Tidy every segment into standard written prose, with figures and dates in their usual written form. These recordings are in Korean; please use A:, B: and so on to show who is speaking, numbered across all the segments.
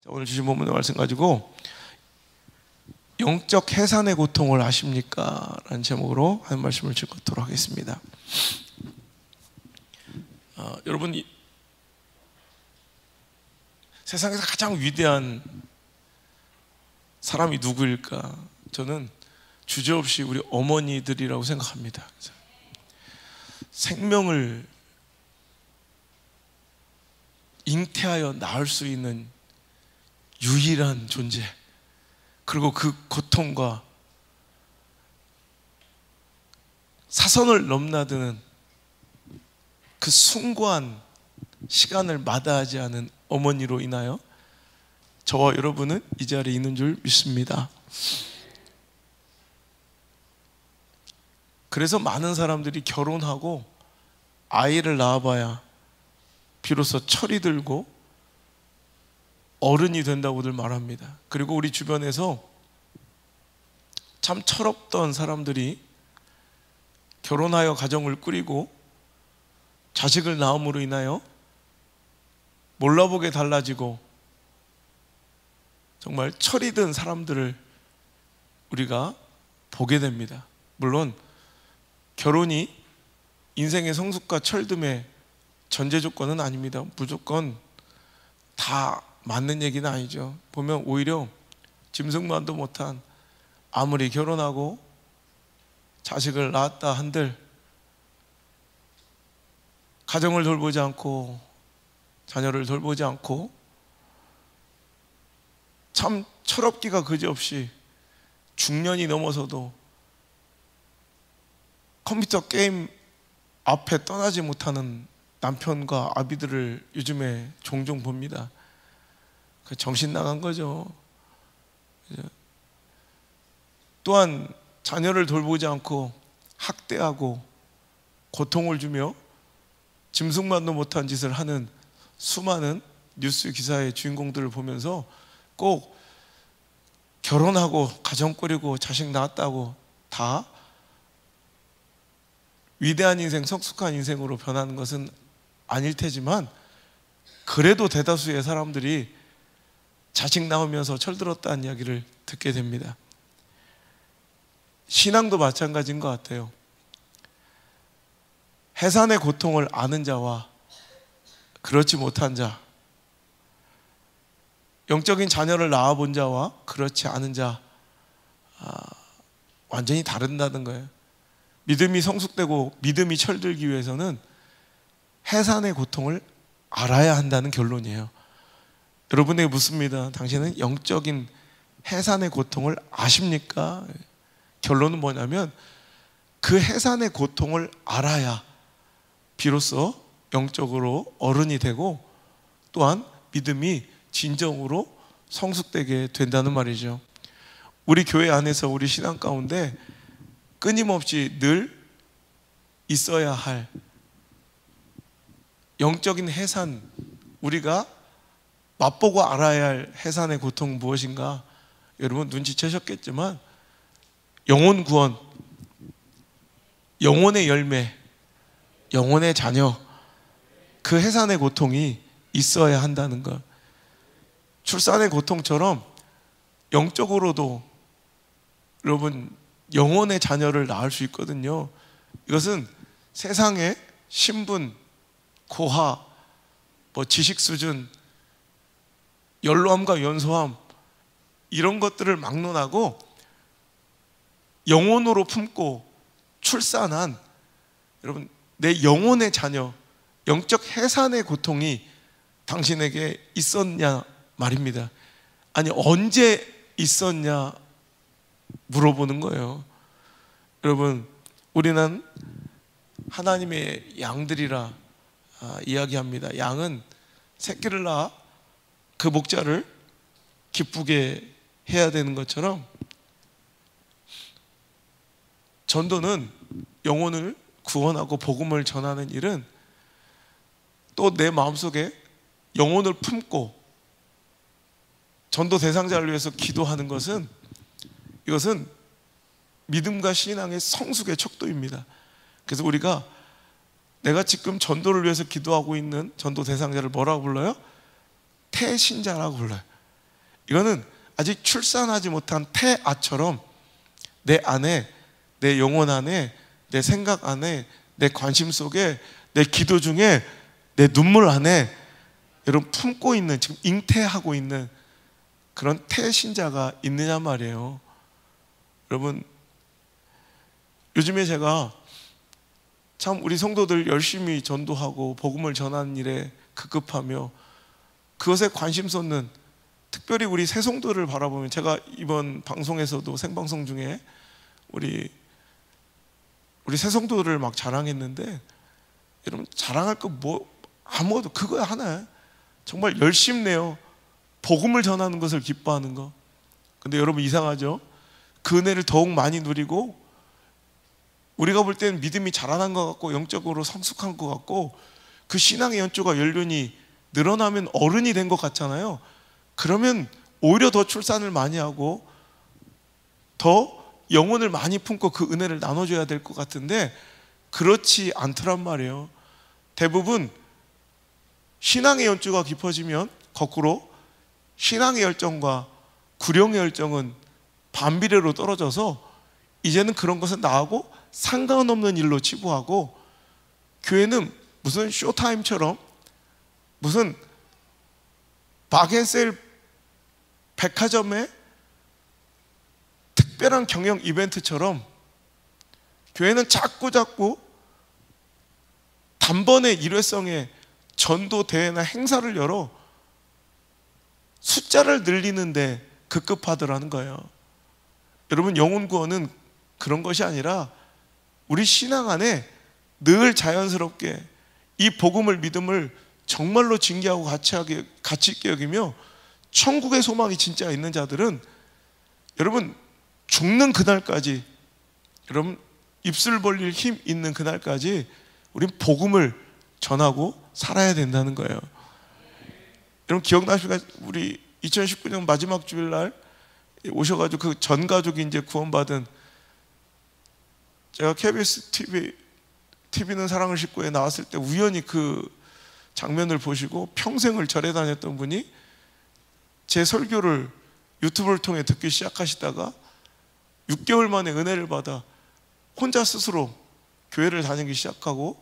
A: 오늘 주신 본문의 말씀 가지고 영적 해산의 고통을 아십니까? 라는 제목으로 한 말씀을 읽도록 하겠습니다. 여러분, 세상에서 가장 위대한 사람이 누구일까? 저는 주저없이 우리 어머니들이라고 생각합니다. 생명을 잉태하여 낳을 수 있는 유일한 존재, 그리고 그 고통과 사선을 넘나드는 그 숭고한 시간을 마다하지 않은 어머니로 인하여 저와 여러분은 이 자리에 있는 줄 믿습니다. 그래서 많은 사람들이 결혼하고 아이를 낳아봐야 비로소 철이 들고 어른이 된다고들 말합니다. 그리고 우리 주변에서 참 철없던 사람들이 결혼하여 가정을 꾸리고 자식을 낳음으로 인하여 몰라보게 달라지고 정말 철이 든 사람들을 우리가 보게 됩니다. 물론 결혼이 인생의 성숙과 철듦의 전제 조건은 아닙니다. 무조건 다 맞는 얘기는 아니죠. 보면 오히려 짐승만도 못한, 아무리 결혼하고 자식을 낳았다 한들 가정을 돌보지 않고 자녀를 돌보지 않고 참 철없기가 그지없이 중년이 넘어서도 컴퓨터 게임 앞에 떠나지 못하는 남편과 아비들을 요즘에 종종 봅니다. 정신 나간 거죠. 또한 자녀를 돌보지 않고 학대하고 고통을 주며 짐승만도 못한 짓을 하는 수많은 뉴스 기사의 주인공들을 보면서 꼭 결혼하고 가정 꾸리고 자식 낳았다고 다 위대한 인생, 성숙한 인생으로 변하는 것은 아닐 테지만, 그래도 대다수의 사람들이 자식 낳으면서 철들었다는 이야기를 듣게 됩니다. 신앙도 마찬가지인 것 같아요. 해산의 고통을 아는 자와 그렇지 못한 자, 영적인 자녀를 낳아본 자와 그렇지 않은 자, 완전히 다른다는 거예요. 믿음이 성숙되고 믿음이 철들기 위해서는 해산의 고통을 알아야 한다는 결론이에요. 여러분에게 묻습니다. 당신은 영적인 해산의 고통을 아십니까? 결론은 뭐냐면 그 해산의 고통을 알아야 비로소 영적으로 어른이 되고 또한 믿음이 진정으로 성숙되게 된다는 말이죠. 우리 교회 안에서 우리 신앙 가운데 끊임없이 늘 있어야 할 영적인 해산, 우리가 맛보고 알아야 할 해산의 고통은 무엇인가? 여러분 눈치채셨겠지만 영혼 구원, 영혼의 열매, 영혼의 자녀, 그 해산의 고통이 있어야 한다는 것. 출산의 고통처럼 영적으로도 여러분 영혼의 자녀를 낳을 수 있거든요. 이것은 세상의 신분, 고하, 지식 수준, 연로함과 연소함, 이런 것들을 막론하고 영혼으로 품고 출산한 여러분 내 영혼의 자녀, 영적 해산의 고통이 당신에게 있었냐 말입니다. 아니 언제 있었냐 물어보는 거예요. 여러분 우리는 하나님의 양들이라 이야기합니다. 양은 새끼를 낳아 그 목자를 기쁘게 해야 되는 것처럼 전도는 영혼을 구원하고 복음을 전하는 일은 또 내 마음속에 영혼을 품고 전도 대상자를 위해서 기도하는 것은, 이것은 믿음과 신앙의 성숙의 척도입니다. 그래서 우리가 내가 지금 전도를 위해서 기도하고 있는 전도 대상자를 뭐라고 불러요? 태신자라고 불러요. 이거는 아직 출산하지 못한 태아처럼 내 안에, 내 영혼 안에, 내 생각 안에, 내 관심 속에, 내 기도 중에, 내 눈물 안에 여러분 품고 있는, 지금 잉태하고 있는 그런 태신자가 있느냐 말이에요. 여러분, 요즘에 제가 참 우리 성도들 열심히 전도하고 복음을 전하는 일에 급급하며 그것에 관심 쏟는, 특별히 우리 새성도를 바라보면, 제가 이번 방송에서도 생방송 중에 우리 새성도를 막 자랑했는데, 여러분 자랑할 거 뭐 아무것도, 그거 하나예요. 정말 열심내요. 복음을 전하는 것을 기뻐하는 거. 근데 여러분 이상하죠? 그 은혜를 더욱 많이 누리고 우리가 볼 때는 믿음이 자라난 것 같고 영적으로 성숙한 것 같고 그 신앙의 연조가 연륜이 늘어나면 어른이 된 것 같잖아요. 그러면 오히려 더 출산을 많이 하고 더 영혼을 많이 품고 그 은혜를 나눠줘야 될 것 같은데 그렇지 않더란 말이에요. 대부분 신앙의 연조가 깊어지면 거꾸로 신앙의 열정과 구령의 열정은 반비례로 떨어져서 이제는 그런 것은 나하고 상관없는 일로 치부하고, 교회는 무슨 쇼타임처럼, 무슨 박앤셀 백화점의 특별한 경영 이벤트처럼 교회는 자꾸 단번에 일회성의 전도 대회나 행사를 열어 숫자를 늘리는데 급급하더라는 거예요. 여러분, 영혼 구원은 그런 것이 아니라 우리 신앙 안에 늘 자연스럽게 이 복음을, 믿음을 정말로 증거하고 가치 있게 여기며 천국의 소망이 진짜 있는 자들은 여러분 죽는 그날까지, 여러분 입술 벌릴 힘 있는 그날까지 우린 복음을 전하고 살아야 된다는 거예요. 여러분 기억나십니까? 우리 2019년 마지막 주일날 오셔가지고 그 전 가족이 이제 구원받은, 제가 KBS TV는 사랑을 싣고에 나왔을 때 우연히 그 장면을 보시고 평생을 절에 다녔던 분이 제 설교를 유튜브를 통해 듣기 시작하시다가 6개월 만에 은혜를 받아 혼자 스스로 교회를 다니기 시작하고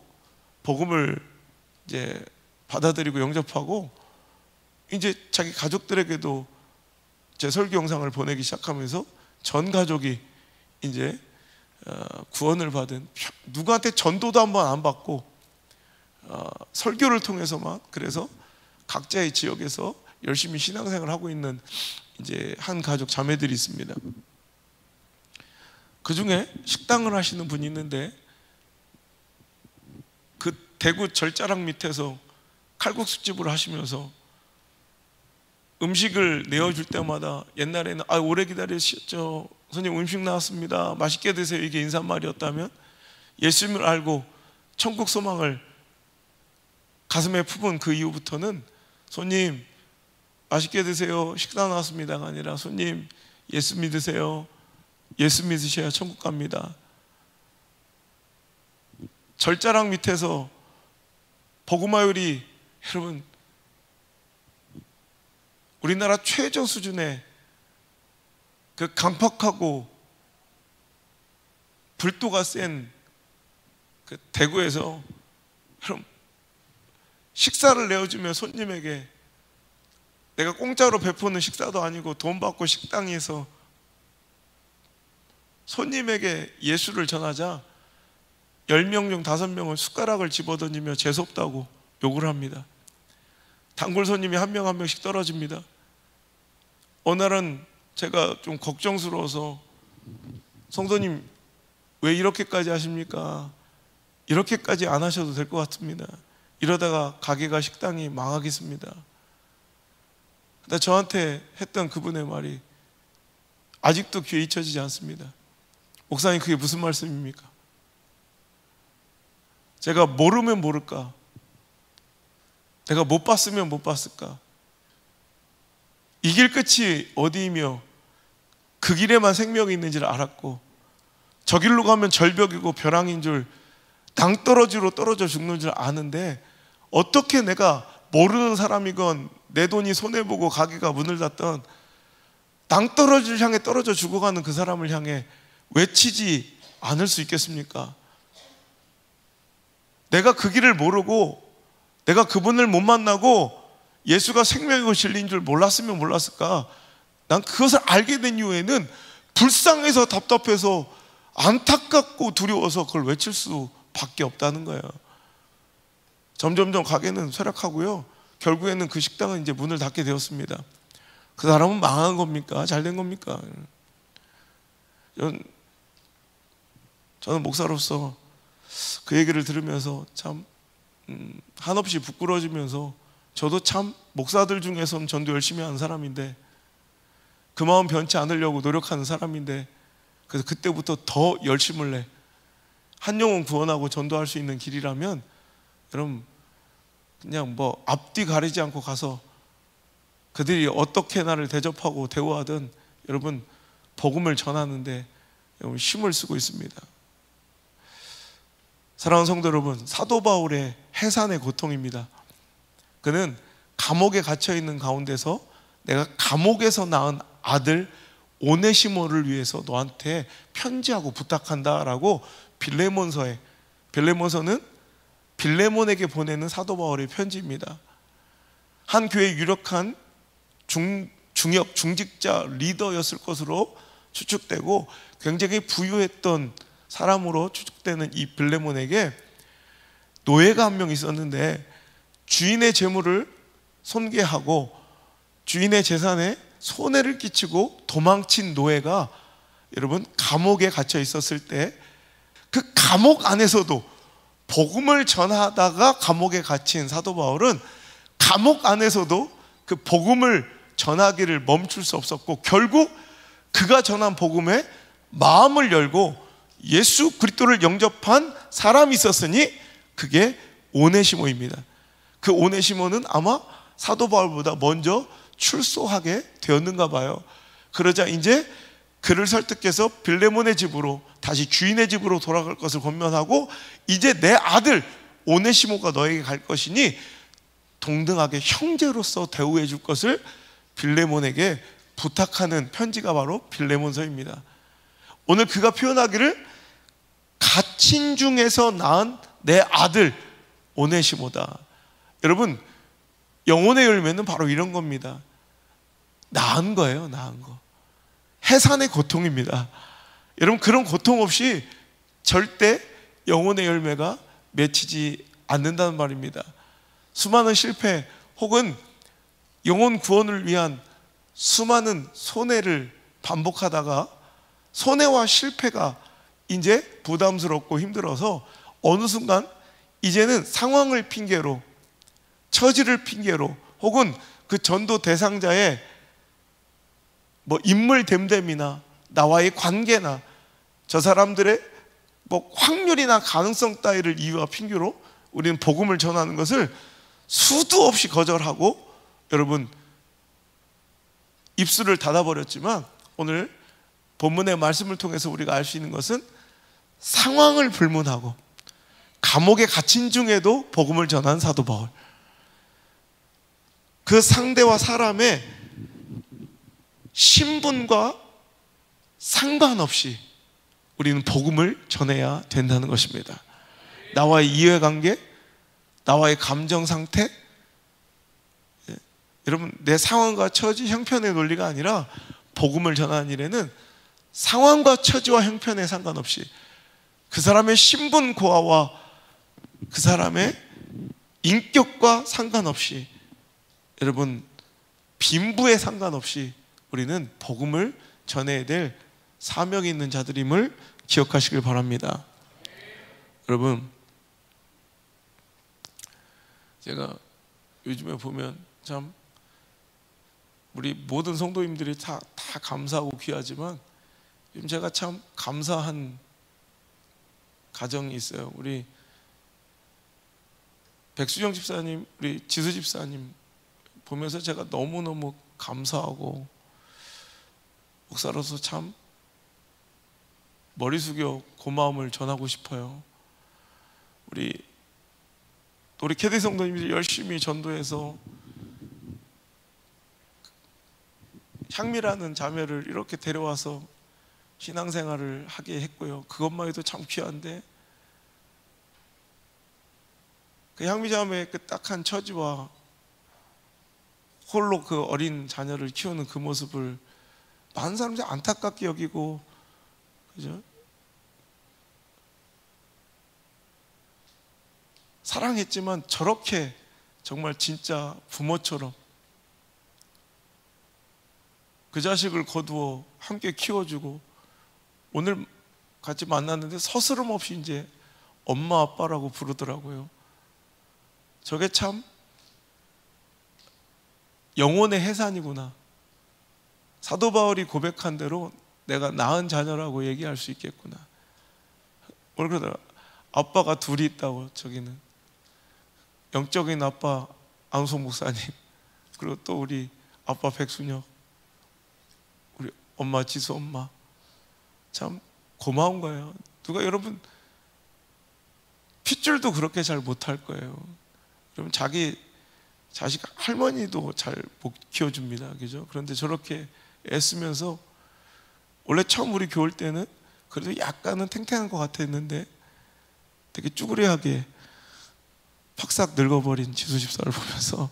A: 복음을 이제 받아들이고 영접하고 이제 자기 가족들에게도 제 설교 영상을 보내기 시작하면서 전 가족이 이제 구원을 받은, 누구한테 전도도 한번 안 받고 설교를 통해서만, 그래서 각자의 지역에서 열심히 신앙생활을 하고 있는 이제 한 가족 자매들이 있습니다. 그 중에 식당을 하시는 분이 있는데 그 대구 절자랑 밑에서 칼국수집을 하시면서 음식을 내어줄 때마다 옛날에는 오래 기다리셨죠, 손님 음식 나왔습니다, 맛있게 드세요, 이게 인사말이었다면 예수님을 알고 천국 소망을 가슴에 품은 그 이후부터는 손님 맛있게 드세요, 식사 나왔습니다가 아니라 손님 예수 믿으세요, 예수 믿으셔야 천국 갑니다. 절자랑 밑에서 복음화율이 여러분 우리나라 최저 수준의 그 강팍하고 불도가 센 그 대구에서 여러분 식사를 내어주며 손님에게, 내가 공짜로 베푸는 식사도 아니고 돈 받고 식당에서 손님에게 예수를 전하자 10명 중 5명은 숟가락을 집어던지며 재수없다고 욕을 합니다. 단골 손님이 한 명 한 명씩 떨어집니다. 어느 날은 제가 좀 걱정스러워서 성도님 왜 이렇게까지 하십니까? 이렇게까지 안 하셔도 될 것 같습니다. 이러다가 가게가, 식당이 망하겠습니다. 근데 저한테 했던 그분의 말이 아직도 귀에 잊혀지지 않습니다. 목사님 그게 무슨 말씀입니까? 제가 모르면 모를까? 내가 못 봤으면 못 봤을까? 이 길 끝이 어디이며 그 길에만 생명이 있는지를 알았고 저 길로 가면 절벽이고 벼랑인 줄, 낭떠러지로 떨어져 죽는 줄 아는데 어떻게 내가 모르는 사람이건 내 돈이 손해보고 가게가 문을 닫던 낭떠러지를 향해 떨어져 죽어가는 그 사람을 향해 외치지 않을 수 있겠습니까? 내가 그 길을 모르고 내가 그분을 못 만나고 예수가 생명이고 진리인 줄 몰랐으면 몰랐을까? 난 그것을 알게 된 이후에는 불쌍해서 답답해서 안타깝고 두려워서 그걸 외칠 수밖에 없다는 거예요. 점점점 가게는 쇠락하고요, 결국에는 그 식당은 이제 문을 닫게 되었습니다. 그 사람은 망한 겁니까? 잘 된 겁니까? 저는 목사로서 그 얘기를 들으면서 참 한없이 부끄러워지면서, 저도 참 목사들 중에서는 전도 열심히 하는 사람인데 그 마음 변치 않으려고 노력하는 사람인데, 그래서 그때부터 더 열심을 내. 한 영혼 구원하고 전도할 수 있는 길이라면 여러분 그냥 뭐 앞뒤 가리지 않고 가서 그들이 어떻게 나를 대접하고 대우하든 여러분 복음을 전하는데 여러분 힘을 쓰고 있습니다. 사랑하는 성도 여러분, 사도 바울의 해산의 고통입니다. 그는 감옥에 갇혀 있는 가운데서 내가 감옥에서 낳은 아들 오네시모를 위해서 너한테 편지하고 부탁한다라고 빌레몬서에, 빌레몬서는 빌레몬에게 보내는 사도 바울의 편지입니다. 한 교회의 유력한 중역 중직자 리더였을 것으로 추측되고 굉장히 부유했던 사람으로 추측되는 이 빌레몬에게 노예가 한 명 있었는데 주인의 재물을 손괴하고 주인의 재산에 손해를 끼치고 도망친 노예가 여러분 감옥에 갇혀 있었을 때, 그 감옥 안에서도 복음을 전하다가 감옥에 갇힌 사도 바울은 감옥 안에서도 그 복음을 전하기를 멈출 수 없었고, 결국 그가 전한 복음에 마음을 열고 예수 그리스도를 영접한 사람이 있었으니 그게 오네시모입니다. 그 오네시모는 아마 사도 바울보다 먼저 출소하게 되었는가 봐요. 그러자 이제 그를 설득해서 빌레몬의 집으로, 다시 주인의 집으로 돌아갈 것을 권면하고, 이제 내 아들 오네시모가 너에게 갈 것이니 동등하게 형제로서 대우해 줄 것을 빌레몬에게 부탁하는 편지가 바로 빌레몬서입니다. 오늘 그가 표현하기를 갇힌 중에서 낳은 내 아들 오네시모다. 여러분, 영혼의 열매는 바로 이런 겁니다. 낳은 거예요, 낳은 거. 해산의 고통입니다. 여러분, 그런 고통 없이 절대 영혼의 열매가 맺히지 않는다는 말입니다. 수많은 실패 혹은 영혼 구원을 위한 수많은 손해를 반복하다가 손해와 실패가 이제 부담스럽고 힘들어서 어느 순간 이제는 상황을 핑계로, 처지를 핑계로, 혹은 그 전도 대상자의 뭐 인물 됨됨이나 나와의 관계나 저 사람들의 뭐 확률이나 가능성 따위를 이유와 핑계로 우리는 복음을 전하는 것을 수도 없이 거절하고 여러분 입술을 닫아버렸지만, 오늘 본문의 말씀을 통해서 우리가 알 수 있는 것은 상황을 불문하고 감옥에 갇힌 중에도 복음을 전한 사도 바울, 그 상대와 사람의 신분과 상관없이 우리는 복음을 전해야 된다는 것입니다. 나와의 이해관계, 나와의 감정 상태, 여러분 내 상황과 처지, 형편의 논리가 아니라 복음을 전하는 일에는 상황과 처지와 형편에 상관없이 그 사람의 신분 고하와 그 사람의 인격과 상관없이, 여러분 빈부에 상관없이 우리는 복음을 전해야 될 사명이 있는 자들임을 기억하시길 바랍니다. 여러분, 제가 요즘에 보면 참 우리 모든 성도님들이 다 감사하고 귀하지만 요즘 제가 참 감사한 가정이 있어요. 우리 백수정 집사님, 우리 지수 집사님 보면서 제가 너무너무 감사하고 목사로서 참 머리 숙여 고마움을 전하고 싶어요. 우리 캐디 성도님들이 열심히 전도해서 향미라는 자매를 이렇게 데려와서 신앙생활을 하게 했고요. 그것만 해도 참 귀한데, 그 향미 자매의 그 딱한 처지와 홀로 그 어린 자녀를 키우는 그 모습을 많은 사람들이 안타깝게 여기고, 그죠? 사랑했지만 저렇게 정말 진짜 부모처럼 그 자식을 거두어 함께 키워주고, 오늘 같이 만났는데 서스럼 없이 이제 엄마 아빠라고 부르더라고요. 저게 참 영혼의 해산이구나. 사도 바울이 고백한 대로 내가 낳은 자녀라고 얘기할 수 있겠구나. 뭘 그러더라. 아빠가 둘이 있다고. 저기는 영적인 아빠 안소 목사님, 그리고 또 우리 아빠 백순혁, 우리 엄마 지수 엄마, 참 고마운 거예요. 누가 여러분 핏줄도 그렇게 잘 못할 거예요. 여러분 자기 자식 할머니도 잘 못 키워줍니다. 그죠? 그런데 저렇게 애쓰면서, 원래 처음 우리 교회 때는 그래도 약간은 탱탱한 것 같았는데 되게 쭈그레하게 팍싹 늙어버린 지수 집사를 보면서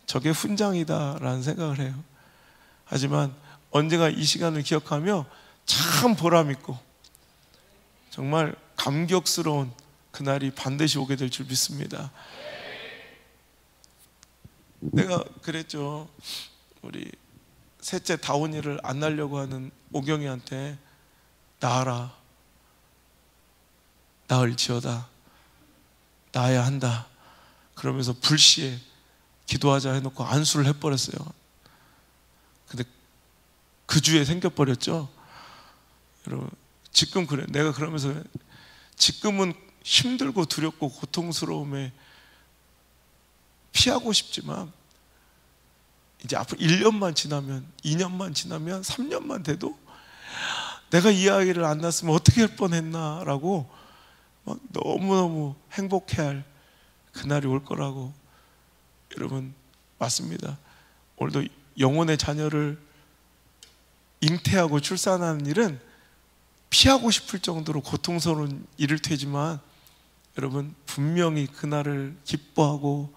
A: 저게 훈장이다라는 생각을 해요. 하지만 언젠가 이 시간을 기억하며 참 보람있고 정말 감격스러운 그날이 반드시 오게 될 줄 믿습니다. 내가 그랬죠. 우리 셋째 다온이를 안 낳으려고 하는 오경이한테 낳아라, 낳을지어다, 낳아야 한다 그러면서 불시에 기도하자 해놓고 안수를 해버렸어요. 근데 그 주에 생겨버렸죠. 여러분 지금 그래. 내가 그러면서 지금은 힘들고 두렵고 고통스러움에 피하고 싶지만 이제 앞으로 1년만 지나면, 2년만 지나면, 3년만 돼도 내가 이 아이를 안 낳았으면 어떻게 할 뻔했나 라고 막 너무너무 행복해할 그날이 올 거라고. 여러분 맞습니다. 오늘도 영혼의 자녀를 잉태하고 출산하는 일은 피하고 싶을 정도로 고통스러운 일일 테지만, 여러분 분명히 그날을 기뻐하고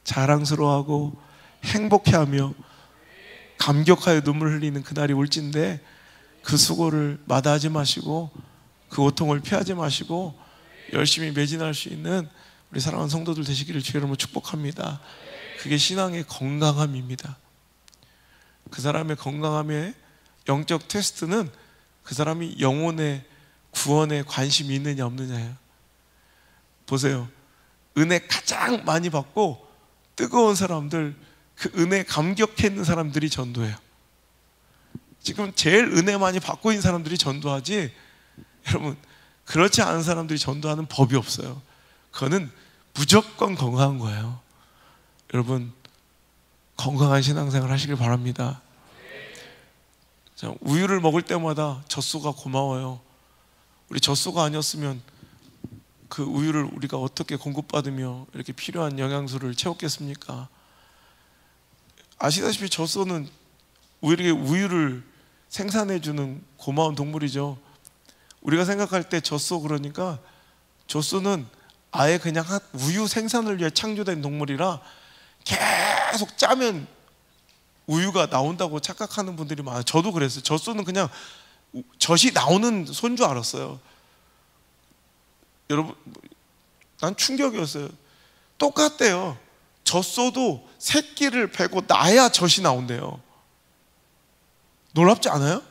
A: 자랑스러워하고 행복해하며 감격하여 눈물 흘리는 그날이 올진데, 그 수고를 마다하지 마시고 그 고통을 피하지 마시고 열심히 매진할 수 있는 우리 사랑하는 성도들 되시기를 주의 이름으로 축복합니다. 그게 신앙의 건강함입니다. 그 사람의 건강함의 영적 테스트는 그 사람이 영혼의 구원에 관심이 있느냐 없느냐예요. 보세요. 은혜 가장 많이 받고 뜨거운 사람들, 그 은혜 감격해 있는 사람들이 전도해요. 지금 제일 은혜 많이 받고 있는 사람들이 전도하지, 여러분 그렇지 않은 사람들이 전도하는 법이 없어요. 그거는 무조건 건강한 거예요. 여러분 건강한 신앙생활 하시길 바랍니다. 자, 우유를 먹을 때마다 젖소가 고마워요. 우리 젖소가 아니었으면 그 우유를 우리가 어떻게 공급받으며 이렇게 필요한 영양소를 채웠겠습니까? 아시다시피 젖소는 우리에게 우유를 생산해주는 고마운 동물이죠. 우리가 생각할 때 젖소, 그러니까 젖소는 아예 그냥 우유 생산을 위해 창조된 동물이라 계속 짜면 우유가 나온다고 착각하는 분들이 많아요. 저도 그랬어요. 젖소는 그냥 젖이 나오는 손인 줄 알았어요. 여러분 난 충격이었어요. 똑같대요. 젖소도 새끼를 베고 나야 젖이 나온대요. 놀랍지 않아요?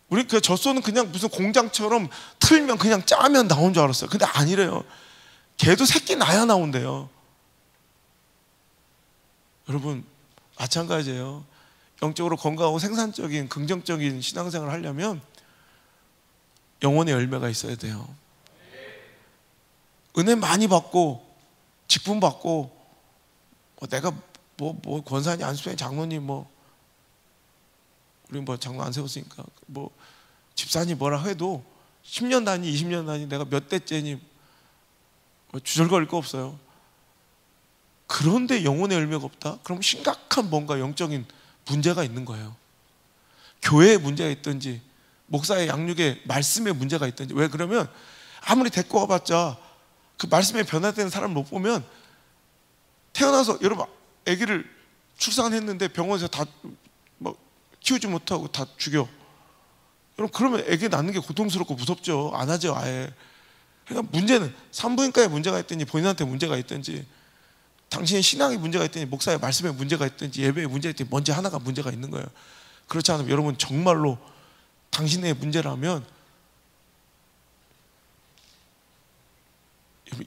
A: 우리 그 젖소는 그냥 무슨 공장처럼 틀면 그냥 짜면 나온 줄 알았어요. 근데 아니래요. 걔도 새끼 나야 나온대요. 여러분 마찬가지예요. 영적으로 건강하고 생산적인 긍정적인 신앙생활을 하려면 영혼의 열매가 있어야 돼요. 은혜 많이 받고 직분 받고 내가 뭐 권사님, 안수님, 장로님 우리 장로 안 세웠으니까 집사님 뭐라 해도 10년 단위, 20년 단위 내가 몇 대째니 주절거릴 거 없어요. 그런데 영혼의 열매가 없다? 그럼 심각한 뭔가 영적인 문제가 있는 거예요. 교회에 문제가 있든지 목사의 양육에 말씀에 문제가 있든지. 왜 그러면 아무리 데리고 와봤자 그 말씀에 변화되는 사람을 못 보면 태어나서 여러분 아기를 출산했는데 병원에서 다 뭐 키우지 못하고 다 죽여. 여러분 그러면 아기 낳는 게 고통스럽고 무섭죠. 안 하죠 아예. 그러니까 문제는 산부인과에 문제가 있든지 본인한테 문제가 있든지 당신의 신앙에 문제가 있든지 목사의 말씀에 문제가 있든지 예배에 문제가 있든지 뭔지 하나가 문제가 있는 거예요. 그렇지 않으면 여러분 정말로 당신의 문제라면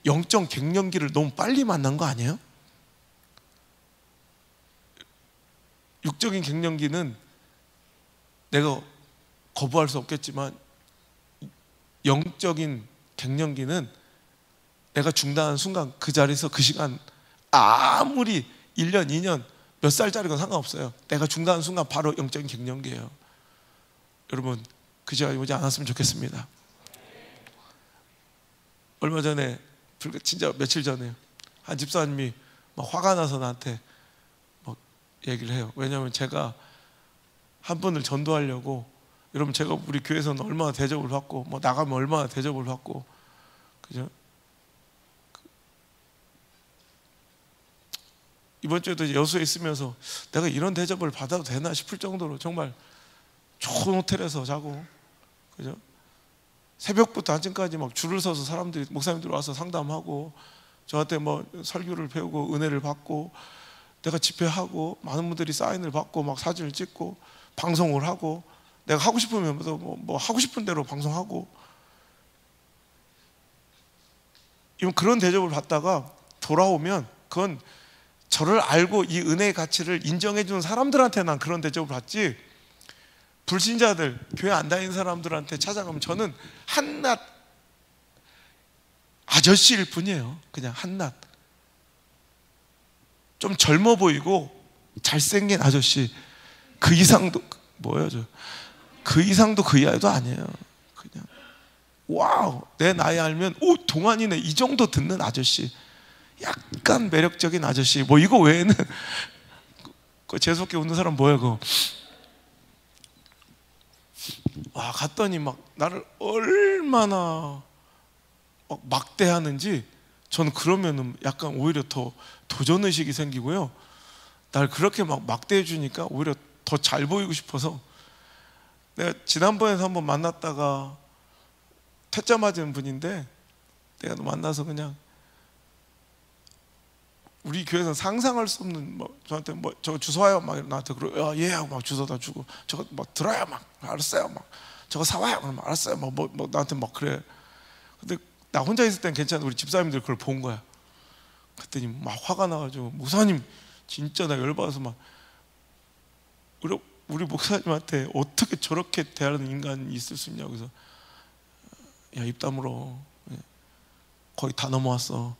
A: 영적 갱년기를 너무 빨리 만난 거 아니에요? 육적인 갱년기는 내가 거부할 수 없겠지만 영적인 갱년기는 내가 중단한 순간 그 자리에서 그 시간 아무리 1년, 2년 몇 살짜리건 상관없어요. 내가 중단한 순간 바로 영적인 갱년기예요. 여러분 그 시간이 오지 않았으면 좋겠습니다. 얼마 전에 진짜 며칠 전에 한 집사님이 막 화가 나서 나한테 막 얘기를 해요. 왜냐하면 제가 한 분을 전도하려고, 여러분 제가 우리 교회에서는 얼마나 대접을 받고 뭐 나가면 얼마나 대접을 받고, 그죠? 이번 주에도 여수에 있으면서 내가 이런 대접을 받아도 되나 싶을 정도로 정말 좋은 호텔에서 자고, 그죠? 새벽부터 아침까지 막 줄을 서서 사람들이, 목사님들 와서 상담하고 저한테 뭐 설교를 배우고 은혜를 받고, 내가 집회하고 많은 분들이 사인을 받고 막 사진을 찍고 방송을 하고, 내가 하고 싶으면 뭐 하고 싶은 대로 방송하고, 이런 그런 대접을 받다가 돌아오면 그건 저를 알고 이 은혜의 가치를 인정해 주는 사람들한테 난 그런 대접을 받지, 불신자들, 교회 안 다니는 사람들한테 찾아가면 저는 한낱 아저씨일 뿐이에요. 그냥 한낱 좀 젊어 보이고 잘생긴 아저씨, 그 이상도 뭐예요? 그 이상도 그 이하도 아니에요. 그냥 와우, 내 나이 알면 오 동안이네 이 정도 듣는 아저씨, 약간 매력적인 아저씨, 뭐 이거 외에는 그 재수없게 웃는 사람 뭐예요 그거. 와, 갔더니 막 나를 얼마나 막 막대하는지, 저는 그러면은 약간 오히려 더 도전의식이 생기고요, 날 그렇게 막 막대해 주니까 오히려 더 잘 보이고 싶어서. 내가 지난번에도 한번 만났다가 퇴짜 맞은 분인데, 내가 만나서 그냥 우리 교회에서는 상상할 수 없는 뭐 저한테 뭐 저거 주워와요 막 나한테 그러고, 예 하고 막 주워다 주고, 저거 막 들어요 막 알았어요, 막 저거 사와요 그럼 알았어요, 뭐 나한테 막 그래. 근데 나 혼자 있을 땐 괜찮아. 우리 집사님들 그걸 본 거야. 그랬더니 막 화가 나가지고, 목사님 진짜 나 열받아서 막 우리 목사님한테 어떻게 저렇게 대하는 인간이 있을 수 있냐고. 그래서 야, 입 다물어, 거의 다 넘어왔어,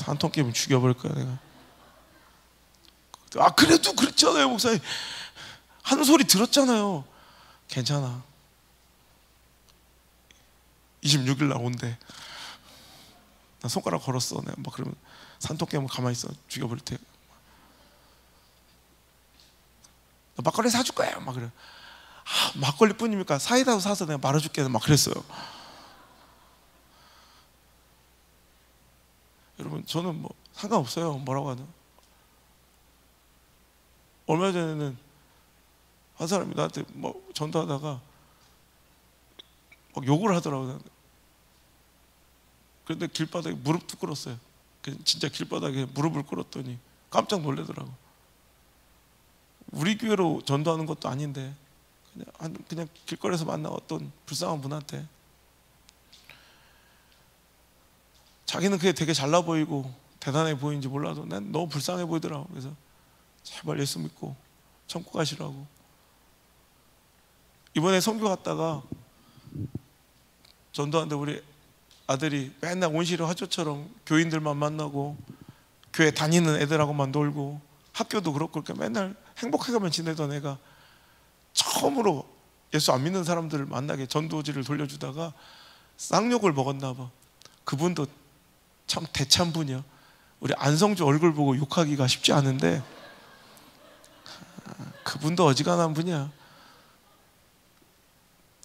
A: 한 통 깨면 죽여버릴 거야 내가. 아 그래도 그랬잖아요 목사님, 하는 소리 들었잖아요. 괜찮아, 26일 날 온대. 나 손가락 걸었어. 내가 막 그러면 산통 깨면 가만히 있어, 죽여버릴 테니까. 너 막걸리 사줄 거야 막 그래. 아, 막걸리뿐입니까? 사이다도 사서 내가 말아줄게 막 그랬어요. 여러분 저는 뭐 상관없어요 뭐라고 하든. 얼마 전에는 한 사람이 나한테 뭐 전도하다가 막 욕을 하더라고요. 그런데 길바닥에 무릎도 꿇었어요. 진짜 길바닥에 무릎을 꿇었더니 깜짝 놀라더라고. 우리 교회로 전도하는 것도 아닌데 그냥 길거리에서 만난 어떤 불쌍한 분한테 자기는 그게 되게 잘나 보이고 대단해 보이는지 몰라도 난 너무 불쌍해 보이더라고. 그래서 제발 예수 믿고 천국 가시라고. 이번에 선교 갔다가 전도하는데 우리 아들이 맨날 온실의 화초처럼 교인들만 만나고 교회 다니는 애들하고만 놀고 학교도 그렇고 그렇게 맨날 행복하게만 지내던 애가 처음으로 예수 안 믿는 사람들을 만나게 전도지를 돌려주다가 쌍욕을 먹었나 봐. 그분도 참 대참 분이야. 우리 안성주 얼굴 보고 욕하기가 쉽지 않은데 그분도 어지간한 분이야.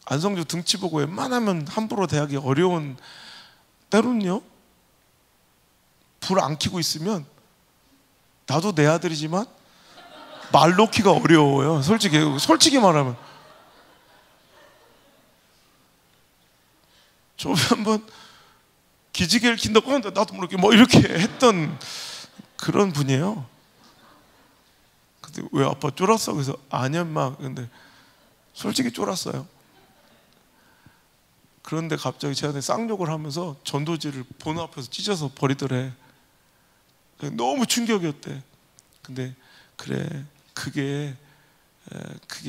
A: 안성주 등치 보고 웬만하면 함부로 대하기 어려운, 때로는요 불 안 켜고 있으면 나도 내 아들이지만 말 놓기가 어려워요. 솔직히 말하면. 저 한번 기지개를 킨다고 하는데 나도 모르게 뭐 이렇게 했던 그런 분이에요. 근데 왜 아빠 쫄았어? 그래서 아니야 엄마. 근데 솔직히 쫄았어요. 그런데 갑자기 쟤한테 쌍욕을 하면서 전도지를 보는 앞에서 찢어서 버리더래. 너무 충격이었대. 근데 그래, 그게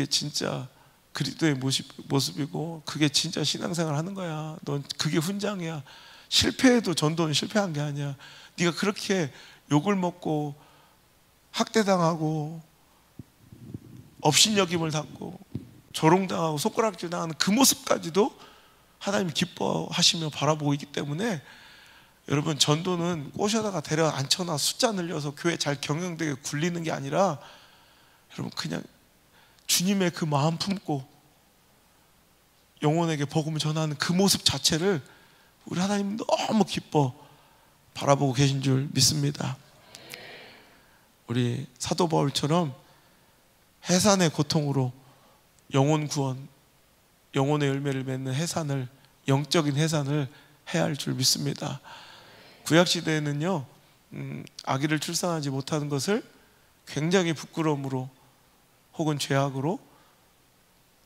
A: 진짜 그리스도의 모습이고 그게 진짜 신앙생활 하는 거야. 넌 그게 훈장이야. 실패해도 전도는 실패한 게 아니야. 네가 그렇게 욕을 먹고 학대당하고 업신여김을 받고 조롱당하고 손가락질 당하는 그 모습까지도 하나님이 기뻐하시며 바라보고 있기 때문에 여러분, 전도는 꼬셔다가 데려 앉혀놔 숫자 늘려서 교회 잘 경영되게 굴리는 게 아니라 여러분 그냥 주님의 그 마음 품고 영혼에게 복음을 전하는 그 모습 자체를 우리 하나님 너무 기뻐 바라보고 계신 줄 믿습니다. 우리 사도 바울처럼 해산의 고통으로 영혼 구원, 영혼의 열매를 맺는 해산을, 영적인 해산을 해야 할 줄 믿습니다. 구약시대에는요 아기를 출산하지 못하는 것을 굉장히 부끄러움으로 혹은 죄악으로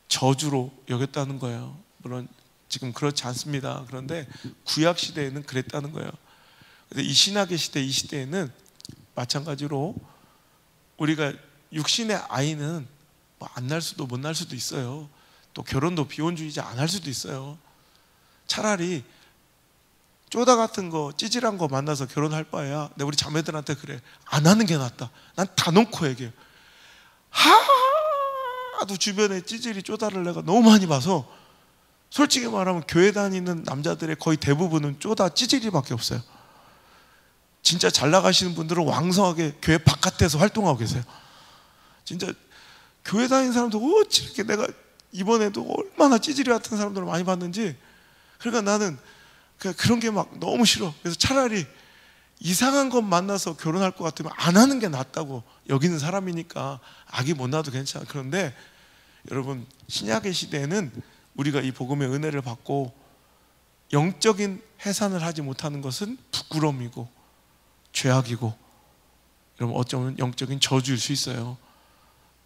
A: 저주로 여겼다는 거예요. 물론 지금 그렇지 않습니다. 그런데 구약시대에는 그랬다는 거예요. 근데 이 신약의 시대, 이 시대에는 마찬가지로 우리가 육신의 아이는 뭐 안 날 수도 못 날 수도 있어요. 또 결혼도 비혼주의자 안 할 수도 있어요. 차라리 쪼다 같은 거, 찌질한 거 만나서 결혼할 바에야, 내가 우리 자매들한테 그래, 안 하는 게 낫다. 난 다 놓고 얘기해요. 하도 주변에 찌질이 쪼다를 내가 너무 많이 봐서 솔직히 말하면 교회 다니는 남자들의 거의 대부분은 쪼다 찌질이밖에 없어요. 진짜 잘 나가시는 분들은 왕성하게 교회 바깥에서 활동하고 계세요. 진짜 교회 다니는 사람도 어찌 이렇게, 내가 이번에도 얼마나 찌질이 같은 사람들을 많이 봤는지. 그러니까 나는 그런 게 막 너무 싫어. 그래서 차라리 이상한 것 만나서 결혼할 것 같으면 안 하는 게 낫다고 여기는 사람이니까 아기 못 낳아도 괜찮아. 그런데 여러분, 신약의 시대에는 우리가 이 복음의 은혜를 받고 영적인 해산을 하지 못하는 것은 부끄러움이고 죄악이고, 여러분 어쩌면 영적인 저주일 수 있어요.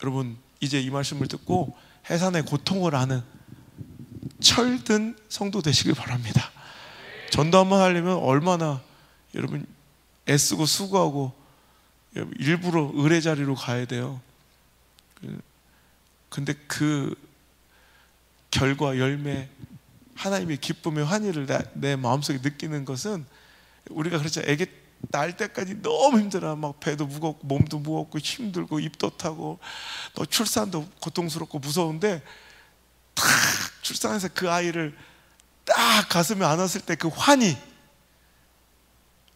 A: 여러분, 이제 이 말씀을 듣고 해산의 고통을 아는 철든 성도 되시길 바랍니다. 전도 한번 하려면 얼마나 여러분 애쓰고 수고하고 일부러 의뢰 자리로 가야 돼요. 근데 그 결과, 열매, 하나님의 기쁨의 환희를 내 마음속에 느끼는 것은, 우리가 그렇죠, 애기 낳을 때까지 너무 힘들어. 막 배도 무겁고 몸도 무겁고 힘들고 입도 타고 또 출산도 고통스럽고 무서운데, 탁 출산해서 그 아이를 딱 가슴에 안았을 때 그 환희,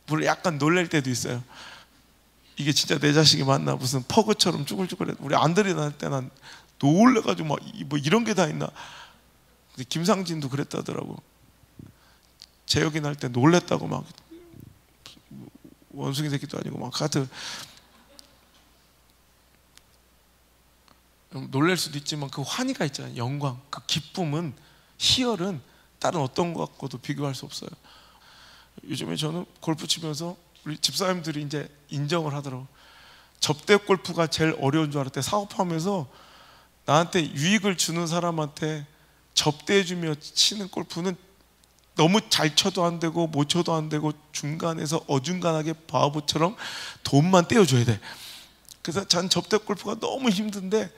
A: 물론 약간 놀랄 때도 있어요. 이게 진짜 내 자식이 맞나, 무슨 퍼그처럼 쭈글쭈글해. 우리 안들이 낳을 때 난 놀래가지고 막 뭐 이런 게 다 있나. 근데 김상진도 그랬다더라고. 재혁이 낳을 때 놀랬다고, 막 원숭이 새끼도 아니고 막 하여튼 놀랄 수도 있지만 그 환희가 있잖아요. 영광, 그 기쁨은, 희열은 다른 어떤 것과도 비교할 수 없어요. 요즘에 저는 골프 치면서 우리 집사님들이 이제 인정을 하더라고요. 접대 골프가 제일 어려운 줄 알았대. 사업하면서 나한테 유익을 주는 사람한테 접대해주며 치는 골프는 너무 잘 쳐도 안 되고 못 쳐도 안 되고 중간에서 어중간하게 바보처럼 돈만 떼어줘야 돼. 그래서 전 접대 골프가 너무 힘든데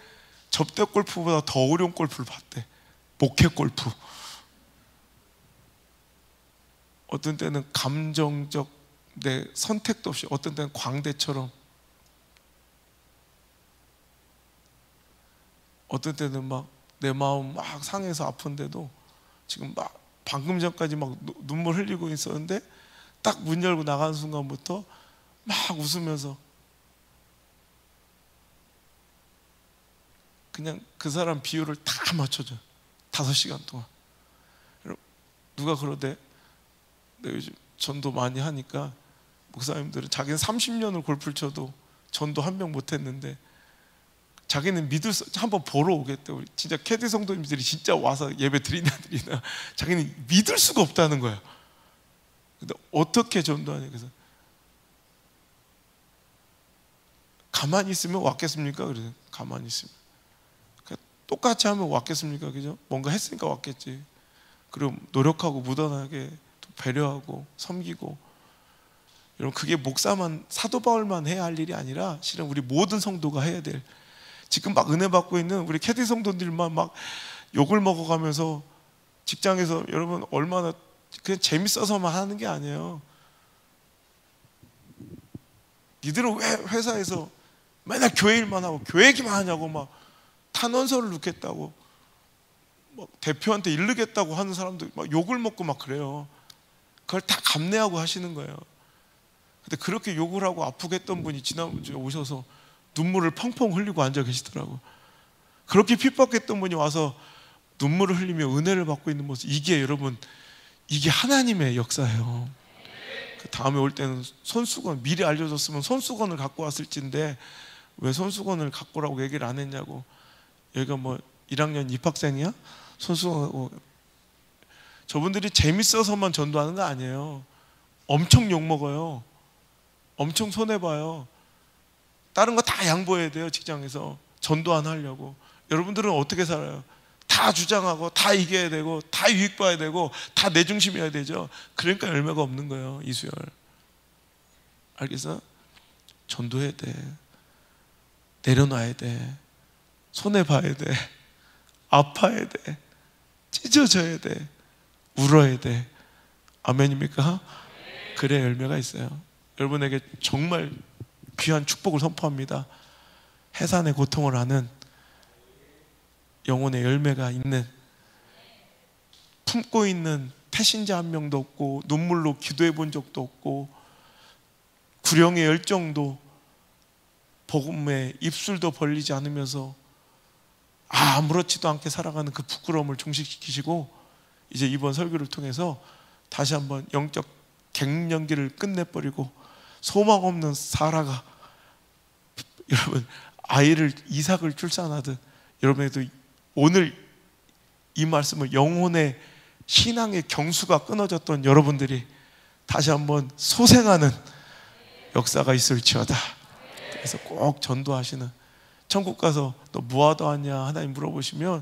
A: 접대 골프보다 더 어려운 골프를 봤대. 목회 골프. 어떤 때는 감정적 내 선택도 없이, 어떤 때는 광대처럼, 어떤 때는 막 내 마음 막 상해서 아픈데도 지금 막 방금 전까지 막 눈물 흘리고 있었는데 딱 문 열고 나가는 순간부터 막 웃으면서 그냥 그 사람 비율을 다 맞춰줘. 5시간 동안. 누가 그러대? 내가 요즘 전도 많이 하니까 목사님들은 자기는 30년을 골프를 쳐도 전도 한 명 못했는데 자기는 한번 보러 오겠대. 우리 진짜 캐디 성도님들이 진짜 와서 예배 드리나 자기는 믿을 수가 없다는 거야. 근데 어떻게 전도하냐. 그래서 가만히 있으면 왔겠습니까? 그래서 가만히 있으면 똑같이 하면 왔겠습니까? 그죠? 뭔가 했으니까 왔겠지. 그리고 노력하고 무던하게 또 배려하고 섬기고. 여러분, 그게 목사만, 사도 바울만 해야 할 일이 아니라 실은 우리 모든 성도가 해야 될, 지금 막 은혜 받고 있는 우리 캐디 성도들만 막 욕을 먹어가면서 직장에서 여러분 얼마나 그냥 재밌어서만 하는 게 아니에요. 니들은 왜 회사에서 맨날 교회 일만 하고 교회 얘기만 하냐고 막 탄원서를 넣겠다고 막 대표한테 이르겠다고 하는 사람들 막 욕을 먹고 막 그래요. 그걸 다 감내하고 하시는 거예요. 근데 그렇게 욕을 하고 아프게 했던 분이 지난주에 오셔서 눈물을 펑펑 흘리고 앉아 계시더라고. 그렇게 핍박했던 분이 와서 눈물을 흘리며 은혜를 받고 있는 모습, 이게 여러분, 이게 하나님의 역사예요. 그 다음에 올 때는 손수건, 미리 알려줬으면 손수건을 갖고 왔을진데 왜 손수건을 갖고 오라고 얘기를 안 했냐고. 여기가 뭐 1학년 입학생이야? 손수건하고. 저분들이 재밌어서만 전도하는 거 아니에요. 엄청 욕먹어요. 엄청 손해봐요. 다른 거 다 양보해야 돼요. 직장에서 전도 안 하려고. 여러분들은 어떻게 살아요? 다 주장하고 다 이겨야 되고 다 유익 봐야 되고 다 내 중심이어야 되죠. 그러니까 열매가 없는 거예요. 이수열, 알겠어? 전도해야 돼. 내려놔야 돼. 손해봐야 돼. 아파야 돼. 찢어져야 돼. 울어야 돼. 아멘입니까? 그래야 열매가 있어요. 여러분에게 정말 귀한 축복을 선포합니다. 해산의 고통을 아는 영혼의 열매가 있는, 품고 있는 태신자 한 명도 없고 눈물로 기도해 본 적도 없고 구령의 열정도 복음에 입술도 벌리지 않으면서 아무렇지도 않게 살아가는 그 부끄러움을 종식시키시고 이제 이번 설교를 통해서 다시 한번 영적 갱년기를 끝내버리고 소망 없는 사라가 여러분 이삭을 출산하듯 여러분에도 오늘 이 말씀을 영혼의 신앙의 경수가 끊어졌던 여러분들이 다시 한번 소생하는 역사가 있을지어다. 그래서 꼭 전도하시는, 천국 가서 너 뭐하다 왔냐 하나님 물어보시면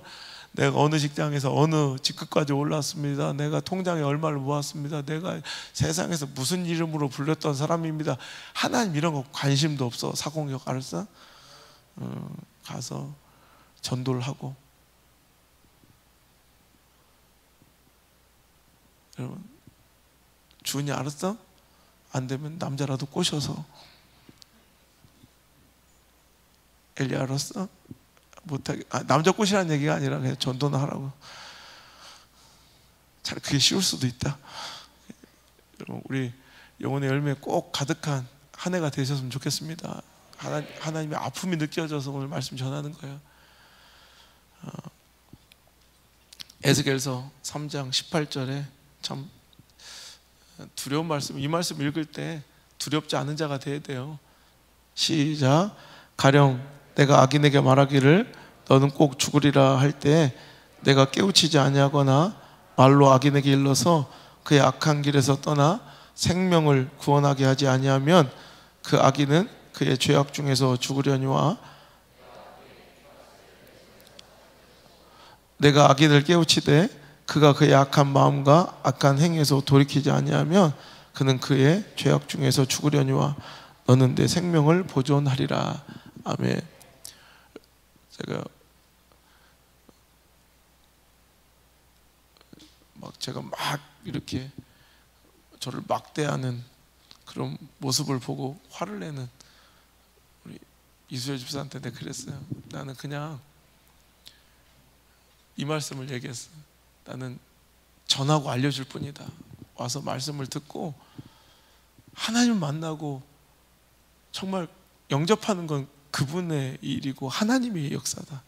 A: 내가 어느 직장에서 어느 직급까지 올랐습니다. 내가 통장에 얼마를 모았습니다. 내가 세상에서 무슨 이름으로 불렸던 사람입니다. 하나님 이런 거 관심도 없어. 사공역 알았어? 가서 전도를 하고. 여러분, 주은이 알았어? 안 되면 남자라도 꼬셔서. 엘리 알았어? 못하게. 남자 꼬시라는 얘기가 아니라 그냥 전도는 하라고. 잘 그게 쉬울 수도 있다. 여러분, 우리 영혼의 열매 꼭 가득한 한 해가 되셨으면 좋겠습니다. 하나님의 아픔이 느껴져서 오늘 말씀 전하는 거예요. 에스겔서 3장 18절에 참 두려운 말씀, 이 말씀 읽을 때 두렵지 않은 자가 되어야 돼요. 시작. 가령 내가 악인에게 말하기를 너는 꼭 죽으리라 할 때 내가 깨우치지 아니하거나 말로 악인에게 일러서 그의 악한 길에서 떠나 생명을 구원하게 하지 아니하면 그 악인은 그의 죄악 중에서 죽으려니와 내가 악인을 깨우치되 그가 그의 악한 마음과 악한 행위에서 돌이키지 아니하면 그는 그의 죄악 중에서 죽으려니와 너는 내 생명을 보존하리라. 아멘. 제가 막 이렇게 저를 막대하는 그런 모습을 보고 화를 내는 우리 이수열 집사한테 내가 그랬어요. 나는 그냥 이 말씀을 얘기했어. 나는 전하고 알려줄 뿐이다. 와서 말씀을 듣고 하나님을 만나고 정말 영접하는 건 그분의 일이고 하나님의 역사다.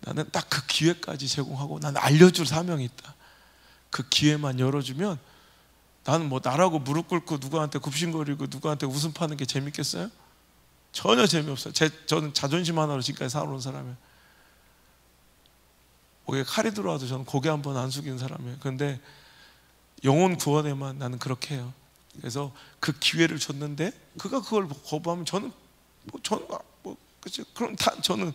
A: 나는 딱 그 기회까지 제공하고 나는 알려줄 사명이 있다. 그 기회만 열어주면 나는 뭐 나라고 무릎 꿇고 누구한테 굽신거리고 누구한테 웃음 파는 게 재밌겠어요? 전혀 재미없어요. 저는 자존심 하나로 지금까지 살아온 사람이에요. 목에 칼이 들어와도 저는 고개 한번 안 숙이는 사람이에요. 그런데 영혼 구원에만 나는 그렇게 해요. 그래서 그 기회를 줬는데 그가 그걸 거부하면 저는 그치? 그럼 저는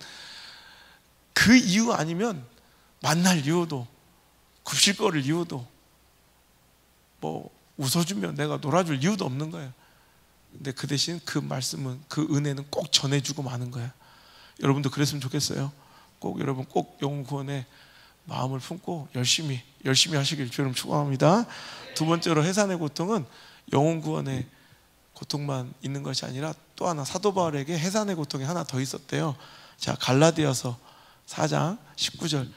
A: 그 이유 아니면 만날 이유도 굽실거릴 이유도 뭐 웃어주면 내가 놀아줄 이유도 없는 거예요. 근데 그 대신 그 말씀은, 그 은혜는 꼭 전해주고 마는 거예요. 여러분도 그랬으면 좋겠어요. 꼭 여러분 꼭 영혼 구원에 마음을 품고 열심히 하시길 주님 축원합니다. 두 번째로 해산의 고통은 영혼 구원의 고통만 있는 것이 아니라 또 하나, 사도 바울에게 해산의 고통이 하나 더 있었대요. 자, 갈라디아서 4장 19절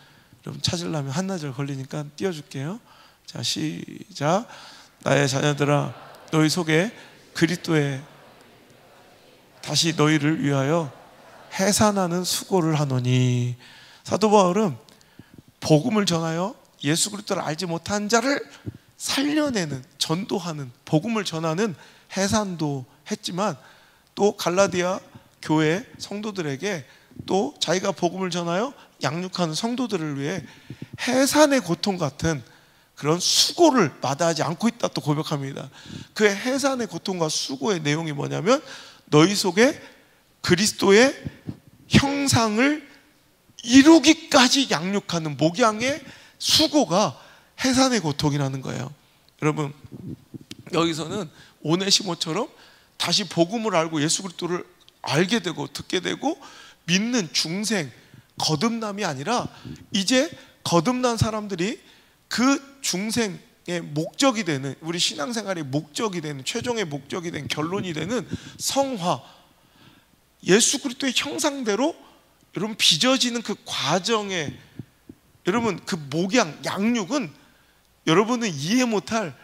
A: 여러분 찾으려면 한나절 걸리니까 띄워줄게요. 자, 시작. 나의 자녀들아, 너희 속에 그리스도의 다시 너희를 위하여 해산하는 수고를 하노니. 사도 바울은 복음을 전하여 예수 그리스도를 알지 못한 자를 살려내는, 전도하는, 복음을 전하는 해산도 했지만 또 갈라디아 교회 성도들에게 또 자기가 복음을 전하여 양육하는 성도들을 위해 해산의 고통 같은 그런 수고를 마다하지 않고 있다 또 고백합니다. 그 해산의 고통과 수고의 내용이 뭐냐면 너희 속에 그리스도의 형상을 이루기까지 양육하는 목양의 수고가 해산의 고통이라는 거예요. 여러분, 여기서는 오네시모처럼 다시 복음을 알고 예수 그리스도를 알게 되고 듣게 되고 믿는 중생, 거듭남이 아니라 이제 거듭난 사람들이 그 중생의 목적이 되는, 우리 신앙생활의 목적이 되는, 최종의 목적이 되는, 결론이 되는 성화, 예수 그리스도의 형상대로 여러분 빚어지는 그 과정에 여러분 그 목양, 양육은 여러분은 이해 못할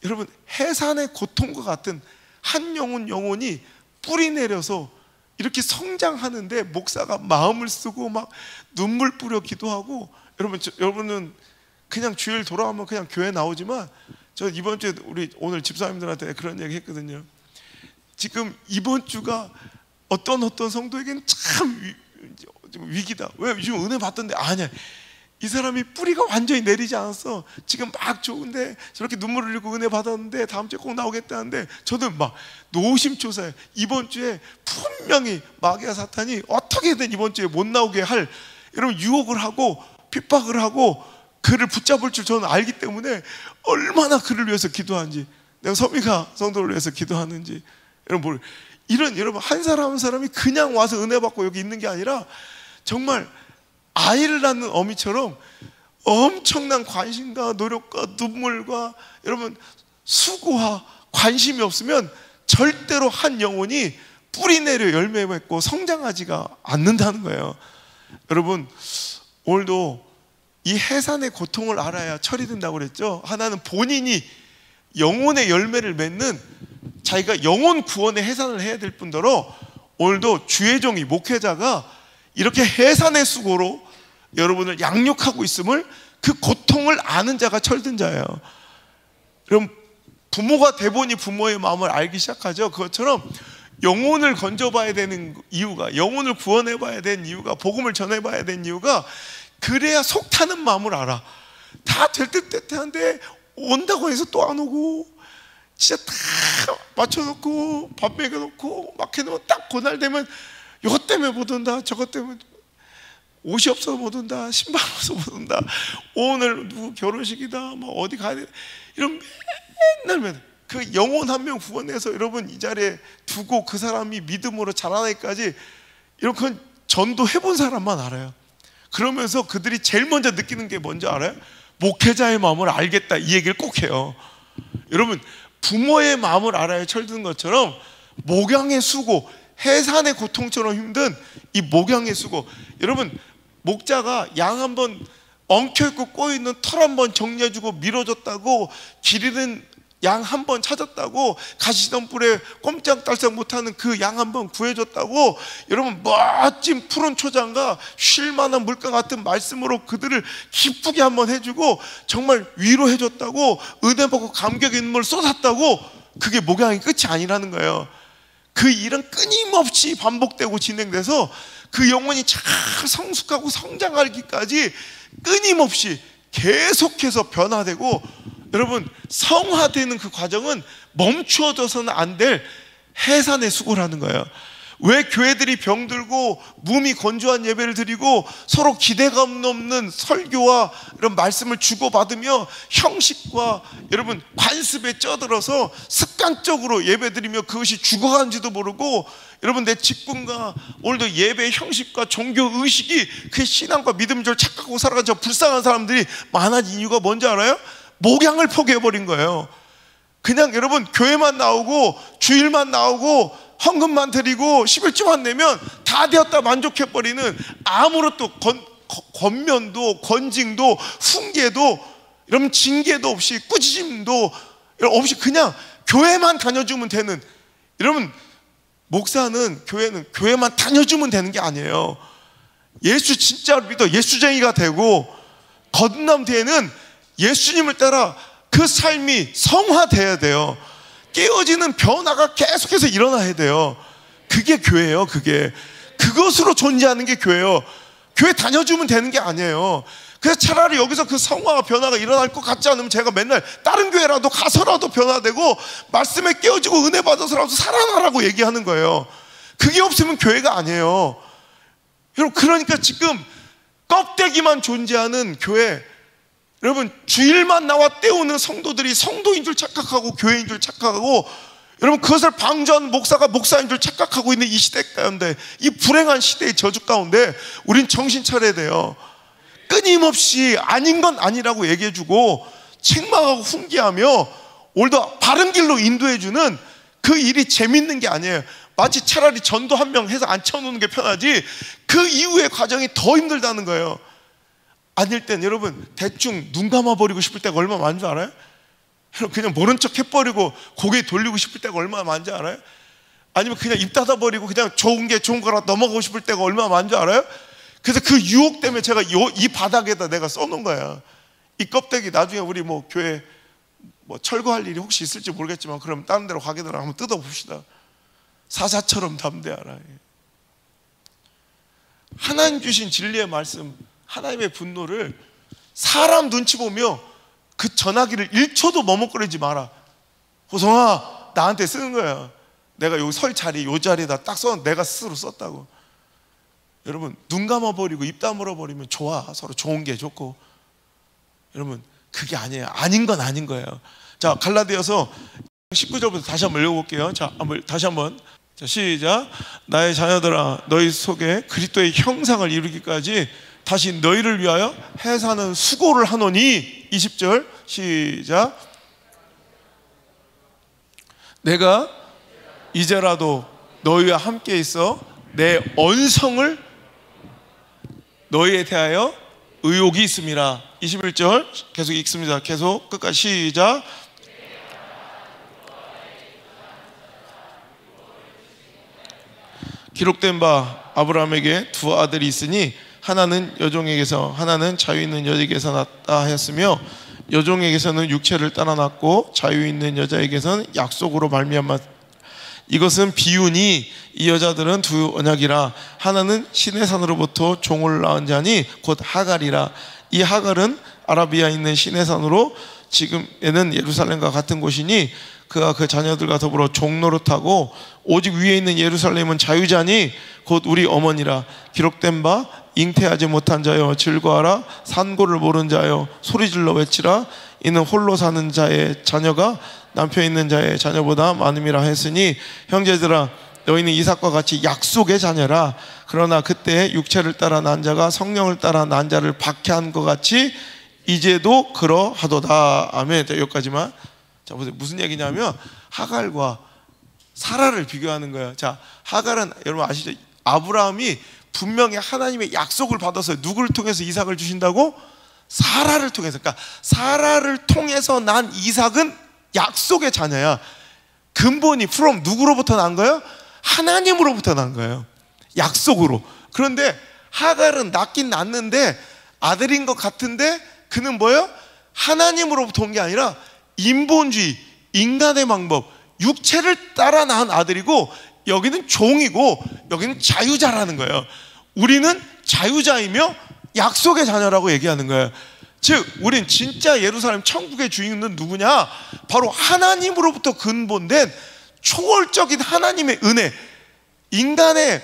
A: 여러분 해산의 고통과 같은 한 영혼이 뿌리 내려서 이렇게 성장하는데 목사가 마음을 쓰고 막 눈물 뿌려 기도하고, 여러분은 그냥 주일 돌아오면 그냥 교회 나오지만 저 이번 주에 우리 오늘 집사님들한테 그런 얘기 했거든요. 지금 이번 주가 어떤 성도에게는 참 위기다. 왜? 요즘 은혜 받던데. 아니야, 이 사람이 뿌리가 완전히 내리지 않았어. 지금 막 좋은데 저렇게 눈물을 흘리고 은혜 받았는데 다음 주에 꼭 나오겠다는데 저도 막 노심초사해. 이번 주에 분명히 마귀와 사탄이 어떻게든 이번 주에 못 나오게 할 여러분 유혹을 하고 핍박을 하고 그를 붙잡을 줄 저는 알기 때문에 얼마나 그를 위해서 기도하는지, 내가 서미가 성도를 위해서 기도하는지. 여러분 여러분 한 사람 한 사람이 그냥 와서 은혜 받고 여기 있는 게 아니라 정말 아이를 낳는 어미처럼 엄청난 관심과 노력과 눈물과 여러분 수고와 관심이 없으면 절대로 한 영혼이 뿌리 내려 열매 맺고 성장하지가 않는다는 거예요. 여러분 오늘도 이 해산의 고통을 알아야 철이 든다고 그랬죠. 하나는 본인이 영혼의 열매를 맺는 자기가 영혼 구원의 해산을 해야 될 뿐더러 오늘도 주의 종이 목회자가 이렇게 해산의 수고로 여러분을 양육하고 있음을, 그 고통을 아는 자가 철든 자예요. 그럼 부모가 대본이 부모의 마음을 알기 시작하죠. 그것처럼 영혼을 건져봐야 되는 이유가, 영혼을 구원해봐야 되는 이유가, 복음을 전해봐야 되는 이유가, 그래야 속 타는 마음을 알아. 다 될 듯 한데 온다고 해서 또 안 오고 진짜 다 맞춰놓고 밥 먹여놓고 막 해놓으면 딱 그날 되면 이것 때문에 못 온다, 저것 때문에 옷이 없어서 못 온다, 신발 없어서 못 온다, 오늘 누구 결혼식이다, 뭐 어디 가야 돼, 이런 맨날 그 영혼 한 명 구원해서 여러분 이 자리에 두고 그 사람이 믿음으로 자라나기까지 이렇게 전도해본 사람만 알아요. 그러면서 그들이 제일 먼저 느끼는 게 뭔지 알아요? 목회자의 마음을 알겠다, 이 얘기를 꼭 해요. 여러분 부모의 마음을 알아야 철드는 것처럼 목양의 수고, 해산의 고통처럼 힘든 이 목양의 수고, 여러분 목자가 양 한번 엉켜있고 꼬여있는 털 한번 정리해주고 밀어줬다고 기르는 양 한 번 찾았다고, 가시덤불에 꼼짝달싹 못하는 그 양 한 번 구해줬다고, 여러분 멋진 푸른 초장과 쉴만한 물가 같은 말씀으로 그들을 기쁘게 한번 해주고 정말 위로해줬다고, 은혜 받고 감격의 눈물을 쏟았다고, 그게 목양의 끝이 아니라는 거예요. 그 일은 끊임없이 반복되고 진행돼서 그 영혼이 잘 성숙하고 성장하기까지 끊임없이 계속해서 변화되고, 여러분 성화되는 그 과정은 멈추어져서는 안 될 해산의 수고라는 거예요. 왜 교회들이 병들고 몸이 건조한 예배를 드리고 서로 기대감 없는 설교와 이런 말씀을 주고받으며 형식과 여러분 관습에 쩌들어서 습관적으로 예배 드리며 그것이 죽어가는지도 모르고, 여러분 내 직분과 오늘도 예배의 형식과 종교 의식이 그 신앙과 믿음인 줄 착각하고 살아간 저 불쌍한 사람들이 많아진 이유가 뭔지 알아요? 목양을 포기해버린 거예요. 그냥 여러분 교회만 나오고 주일만 나오고 헌금만 드리고 11조만 내면 다 되었다 만족해버리는, 아무런 또 권면도 권징도 훈계도 여러분 징계도 없이 꾸짖음도 없이 그냥 교회만 다녀주면 되는, 여러분 목사는 교회만 다녀주면 되는 게 아니에요. 예수 진짜로 믿어 예수쟁이가 되고 거듭남 뒤에는 예수님을 따라 그 삶이 성화돼야 돼요. 깨어지는 변화가 계속해서 일어나야 돼요. 그게 교회예요. 그것으로 존재하는 게 교회예요. 교회 다녀주면 되는 게 아니에요. 그래서 차라리 여기서 그 성화와 변화가 일어날 것 같지 않으면 제가 맨날 다른 교회라도 가서라도 변화되고 말씀에 깨어지고 은혜 받아서라도 살아나라고 얘기하는 거예요. 그게 없으면 교회가 아니에요. 여러분 그러니까 지금 껍데기만 존재하는 교회, 여러분 주일만 나와 때우는 성도들이 성도인 줄 착각하고 교회인 줄 착각하고, 여러분 그것을 방조하는 목사가 목사인 줄 착각하고 있는 이 시대 가운데, 이 불행한 시대의 저주 가운데 우린 정신 차려야 돼요. 끊임없이 아닌 건 아니라고 얘기해주고 책망하고 훈계하며 오늘도 바른 길로 인도해주는 그 일이 재밌는 게 아니에요. 마치 차라리 전도 한 명 해서 앉혀놓는 게 편하지 그 이후의 과정이 더 힘들다는 거예요. 아닐 땐 여러분 대충 눈 감아버리고 싶을 때가 얼마나 많은 줄 알아요? 그냥 모른 척 해버리고 고개 돌리고 싶을 때가 얼마나 많은지 알아요? 아니면 그냥 입 닫아버리고 그냥 좋은 게 좋은 거라 넘어가고 싶을 때가 얼마나 많은 줄 알아요? 그래서 그 유혹 때문에 제가 이 바닥에다 내가 써놓은 거야. 이 껍데기 나중에 우리 뭐 교회 뭐 철거할 일이 혹시 있을지 모르겠지만 그럼 다른 데로 가게 되라 한번 뜯어봅시다. 사자처럼 담대하라. 하나님 주신 진리의 말씀, 하나님의 분노를 사람 눈치 보며 그 전하기를 1초도 머뭇거리지 마라. 호성아 나한테 쓰는 거야. 내가 여기 설 자리 요 자리에다 딱 써, 내가 스스로 썼다고. 여러분 눈 감아버리고 입 다물어버리면 좋아. 서로 좋은 게 좋고. 여러분 그게 아니에요. 아닌 건 아닌 거예요. 자 갈라디아서 19절부터 다시 한번 읽어볼게요. 자 다시 한번. 자 시작. 나의 자녀들아 너희 속에 그리스도의 형상을 이루기까지 다시 너희를 위하여 해사는 수고를 하노니. 20절 시작. 내가 이제라도 너희와 함께 있어 내 언성을 너희에 대하여 의욕이 있음이라. 21절 계속 읽습니다. 계속 끝까지 시작. 기록된 바 아브라함에게 두 아들이 있으니 하나는 여종에게서 하나는 자유 있는 여자에게서 났다 하였으며 여종에게서는 육체를 따라 났고 자유 있는 여자에게서는 약속으로 말미암아. 이것은 비유니 이 여자들은 두 언약이라. 하나는 시내 산으로부터 종을 낳은 자니 곧 하갈이라. 이 하갈은 아라비아에 있는 시내 산으로 지금에는 예루살렘과 같은 곳이니 그가 그 자녀들과 더불어 종노릇하고 오직 위에 있는 예루살렘은 자유자니 곧 우리 어머니라. 기록된 바 잉태하지 못한 자여 즐거워하라. 산고를 모른 자여 소리질러 외치라. 이는 홀로 사는 자의 자녀가 남편 있는 자의 자녀보다 많음이라 했으니 형제들아 너희는 이삭과 같이 약속의 자녀라. 그러나 그때 육체를 따라 난 자가 성령을 따라 난 자를 박해한 것 같이 이제도 그러하도다. 아멘. 자, 여기까지만. 자 보세요. 무슨 얘기냐면 하갈과 사라를 비교하는 거예요. 자 하갈은 여러분 아시죠? 아브라함이 분명히 하나님의 약속을 받아서 누구를 통해서 이삭을 주신다고? 사라를 통해서. 그러니까 사라를 통해서 난 이삭은 약속의 자녀야. 근본이 from 누구로부터 난 거예요? 하나님으로부터 난 거예요. 약속으로. 그런데 하갈은 낳긴 낳는데 아들인 것 같은데 그는 뭐예요? 하나님으로부터 온 게 아니라 인본주의, 인간의 방법, 육체를 따라 낳은 아들이고, 여기는 종이고 여기는 자유자라는 거예요. 우리는 자유자이며 약속의 자녀라고 얘기하는 거예요. 즉 우린 진짜 예루살렘 천국의 주인은 누구냐? 바로 하나님으로부터 근본된 초월적인 하나님의 은혜. 인간의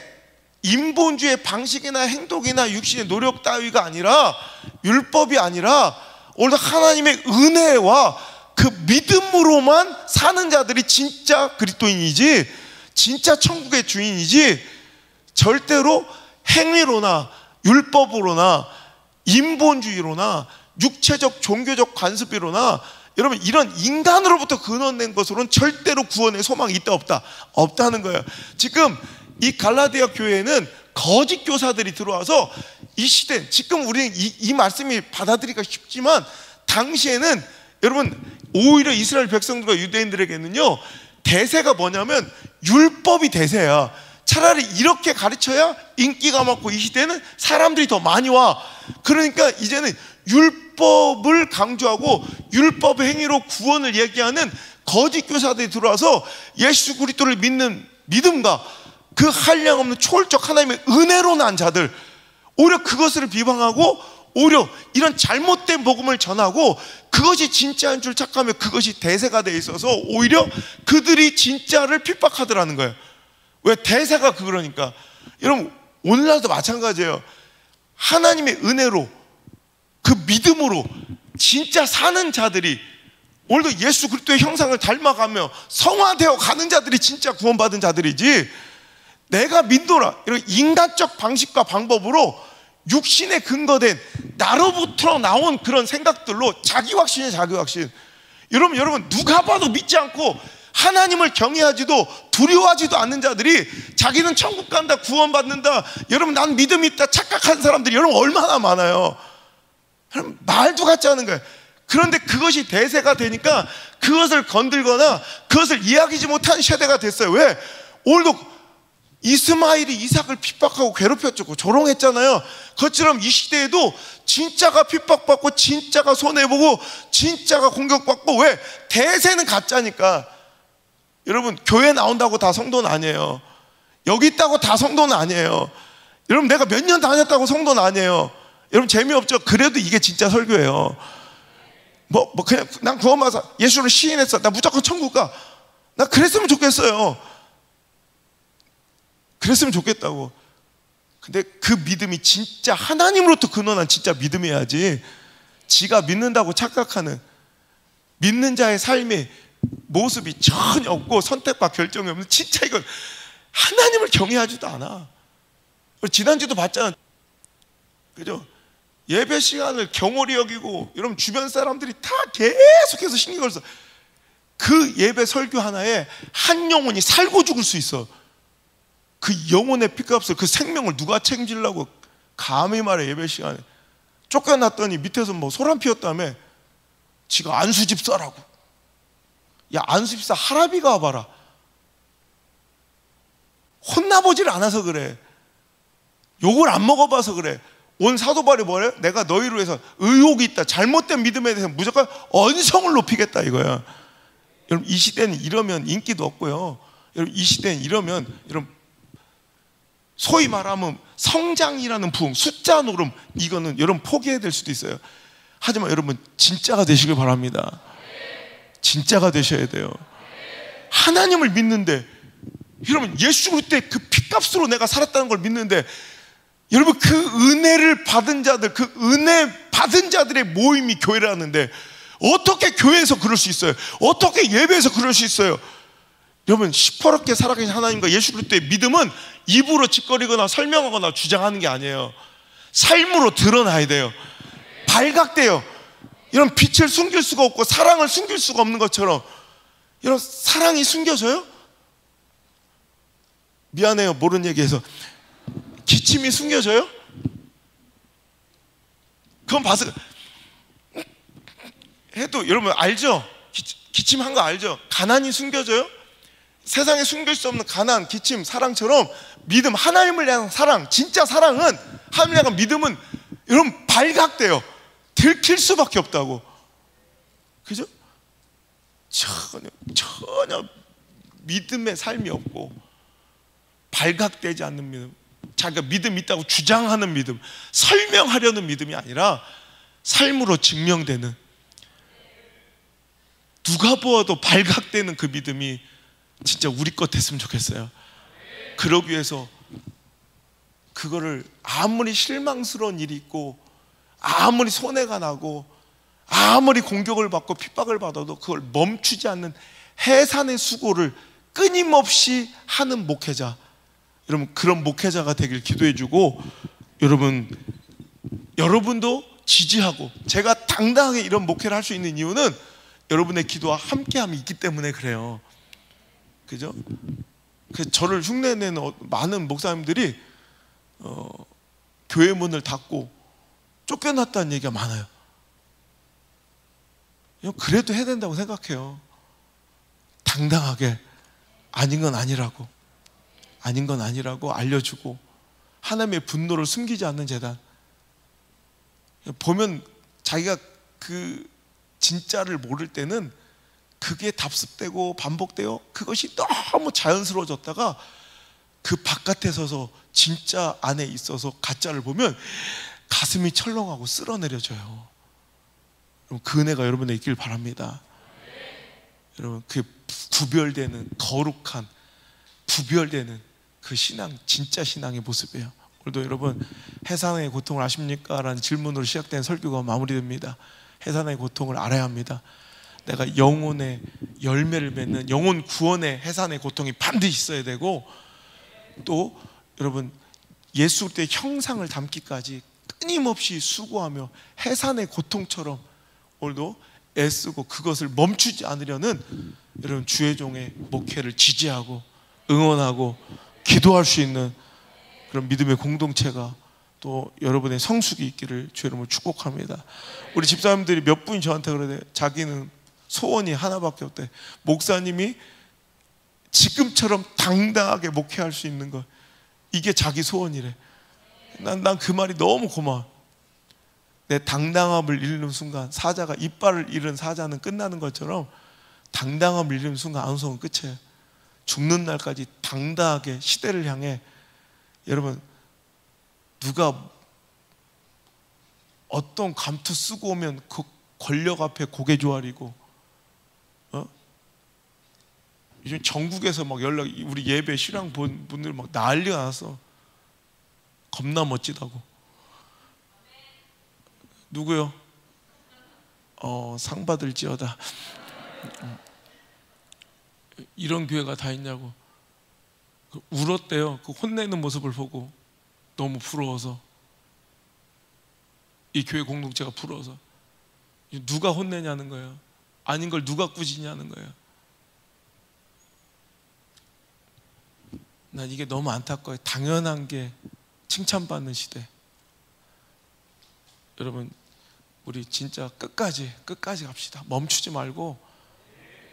A: 인본주의 방식이나 행동이나 육신의 노력 따위가 아니라, 율법이 아니라 오히려 하나님의 은혜와 그 믿음으로만 사는 자들이 진짜 그리스도인이지, 진짜 천국의 주인이지, 절대로 행위로나 율법으로나 인본주의로나 육체적 종교적 관습이로나, 여러분 이런 인간으로부터 근원된 것으로는 절대로 구원의 소망이 있다 없다? 없다는 거예요. 지금 이 갈라디아 교회에는 거짓 교사들이 들어와서 이 시대, 지금 우리는 이 말씀이 받아들이기가 쉽지만 당시에는 여러분 오히려 이스라엘 백성들과 유대인들에게는요 대세가 뭐냐면 율법이 대세야. 차라리 이렇게 가르쳐야 인기가 많고 이 시대는 사람들이 더 많이 와. 그러니까 이제는 율법을 강조하고 율법의 행위로 구원을 얘기하는 거짓 교사들이 들어와서 예수 그리스도를 믿는 믿음과 그 한량없는 초월적 하나님의 은혜로 난 자들, 오히려 그것을 비방하고 오히려 이런 잘못된 복음을 전하고 그것이 진짜인 줄 착각하며 그것이 대세가 돼 있어서 오히려 그들이 진짜를 핍박하더라는 거예요. 왜? 대세가 그러니까. 여러분 오늘날도 마찬가지예요. 하나님의 은혜로 그 믿음으로 진짜 사는 자들이, 오늘도 예수 그리스도의 형상을 닮아가며 성화되어 가는 자들이 진짜 구원받은 자들이지, 내가 믿노라 이런 인간적 방식과 방법으로 육신에 근거된 나로부터 나온 그런 생각들로 자기 확신이에요. 자기 확신. 여러분 누가 봐도 믿지 않고 하나님을 경외하지도 두려워하지도 않는 자들이 자기는 천국 간다, 구원받는다, 여러분 난 믿음이 있다 착각한 사람들이 여러분 얼마나 많아요. 여러분 말도 같지 않은 거예요. 그런데 그것이 대세가 되니까 그것을 건들거나 그것을 이해하지 못한 세대가 됐어요. 왜? 오늘도 이스마엘이 이삭을 핍박하고 괴롭혔죠. 조롱했잖아요. 그것처럼 이 시대에도 진짜가 핍박받고 진짜가 손해보고 진짜가 공격받고, 왜? 대세는 가짜니까. 여러분 교회 나온다고 다 성도는 아니에요. 여기 있다고 다 성도는 아니에요. 여러분 내가 몇 년 다녔다고 성도는 아니에요. 여러분 재미없죠? 그래도 이게 진짜 설교예요. 그냥 난 구원받아서 예수를 시인했어, 나 무조건 천국 가, 나 그랬으면 좋겠어요. 그랬으면 좋겠다고. 근데 그 믿음이 진짜 하나님으로부터 근원한 진짜 믿음이어야지, 지가 믿는다고 착각하는 믿는 자의 삶의 모습이 전혀 없고 선택과 결정이 없는, 진짜 이건 하나님을 경외하지도 않아. 지난주도 봤잖아. 그죠? 예배 시간을 경홀히 여기고, 여러분 주변 사람들이 다 계속해서 신경을 써. 그 예배 설교 하나에 한 영혼이 살고 죽을 수 있어. 그 영혼의 피값을, 그 생명을 누가 책임지려고 감히 말해. 예배 시간에 쫓겨났더니 밑에서 뭐 소란 피웠다며. 지가 안수집사라고. 야 안수집사 할아비가 와봐라. 혼나보질 않아서 그래. 욕을 안 먹어봐서 그래. 온 사도바울이 뭐래요? 내가 너희로 해서 의혹이 있다, 잘못된 믿음에 대해서 무조건 언성을 높이겠다 이거야. 여러분 이 시대는 이러면 인기도 없고요. 여러분 이 시대는 이러면 여러분 소위 말하면 성장이라는 부흥, 숫자 노름, 이거는 여러분 포기해야 될 수도 있어요. 하지만 여러분 진짜가 되시길 바랍니다. 진짜가 되셔야 돼요. 하나님을 믿는데, 여러분 예수 그리스도의 그 피값으로 내가 살았다는 걸 믿는데, 여러분 그 은혜를 받은 자들, 그 은혜 받은 자들의 모임이 교회라는데 어떻게 교회에서 그럴 수 있어요? 어떻게 예배에서 그럴 수 있어요? 여러분 시퍼렇게 살아계신 하나님과 예수 그리스도의 믿음은 입으로 짓거리거나 설명하거나 주장하는 게 아니에요. 삶으로 드러나야 돼요. 발각돼요. 이런 빛을 숨길 수가 없고 사랑을 숨길 수가 없는 것처럼, 이런 사랑이 숨겨져요? 미안해요, 모르는 얘기해서. 기침이 숨겨져요? 그건 봐서 해도 여러분 알죠? 기침한 거 알죠? 가난이 숨겨져요? 세상에 숨길 수 없는 가난, 기침, 사랑처럼 믿음, 하나님을 향한 사랑, 진짜 사랑은, 하나님을 향한 믿음은 여러분 발각돼요. 들킬 수밖에 없다고. 그죠? 전혀 믿음의 삶이 없고 발각되지 않는 믿음, 자기가 믿음 있다고 주장하는 믿음, 설명하려는 믿음이 아니라 삶으로 증명되는, 누가 보아도 발각되는 그 믿음이 진짜 우리 것 됐으면 좋겠어요. 그러기 위해서 그거를 아무리 실망스러운 일이 있고 아무리 손해가 나고 아무리 공격을 받고 핍박을 받아도 그걸 멈추지 않는 해산의 수고를 끊임없이 하는 목회자, 여러분 그런 목회자가 되길 기도해주고, 여러분도 지지하고, 제가 당당하게 이런 목회를 할 수 있는 이유는 여러분의 기도와 함께함이 있기 때문에 그래요. 그죠? 그래서 저를 흉내내는 많은 목사님들이 교회 문을 닫고 쫓겨났다는 얘기가 많아요. 그래도 해야 된다고 생각해요. 당당하게 아닌 건 아니라고 알려주고, 하나님의 분노를 숨기지 않는 재단. 보면 자기가 그 진짜를 모를 때는 그게 답습되고 반복되어 그것이 너무 자연스러워졌다가 그 바깥에 서서 진짜 안에 있어서 가짜를 보면 가슴이 철렁하고 쓸어내려져요. 그 은혜가 여러분에 있길 바랍니다. 여러분, 그 구별되는, 거룩한, 구별되는 그 신앙, 진짜 신앙의 모습이에요. 오늘도 여러분, 해산의 고통을 아십니까? 라는 질문으로 시작된 설교가 마무리됩니다. 해산의 고통을 알아야 합니다. 내가 영혼의 열매를 맺는 영혼 구원의 해산의 고통이 반드시 있어야 되고, 또 여러분 예수 그리스도의 형상을 담기까지 끊임없이 수고하며 해산의 고통처럼 오늘도 애쓰고 그것을 멈추지 않으려는 여러분 주의 종의 목회를 지지하고 응원하고 기도할 수 있는 그런 믿음의 공동체가 또 여러분의 성숙이 있기를 주의 이름으로 축복합니다. 우리 집사님들이 몇 분이 저한테 그러대. 자기는 소원이 하나밖에 없대. 목사님이 지금처럼 당당하게 목회할 수 있는 것, 이게 자기 소원이래. 난 그 말이 너무 고마워. 내 당당함을 잃는 순간, 사자가 이빨을 잃은 사자는 끝나는 것처럼 당당함을 잃는 순간 안성은 끝이에요. 죽는 날까지 당당하게 시대를 향해, 여러분 누가 어떤 감투 쓰고 오면 그 권력 앞에 고개 조아리고, 요즘 전국에서 막 우리 예배 실황 본 분들 막 난리가 났어. 겁나 멋지다고. 누구요? 상 받을지어다. 이런 교회가 다 있냐고. 울었대요. 그 혼내는 모습을 보고 너무 부러워서. 이 교회 공동체가 부러워서. 누가 혼내냐는 거예요. 아닌 걸 누가 꾸짖냐는 거예요. 난 이게 너무 안타까워요. 당연한 게 칭찬받는 시대. 여러분, 우리 진짜 끝까지 갑시다. 멈추지 말고,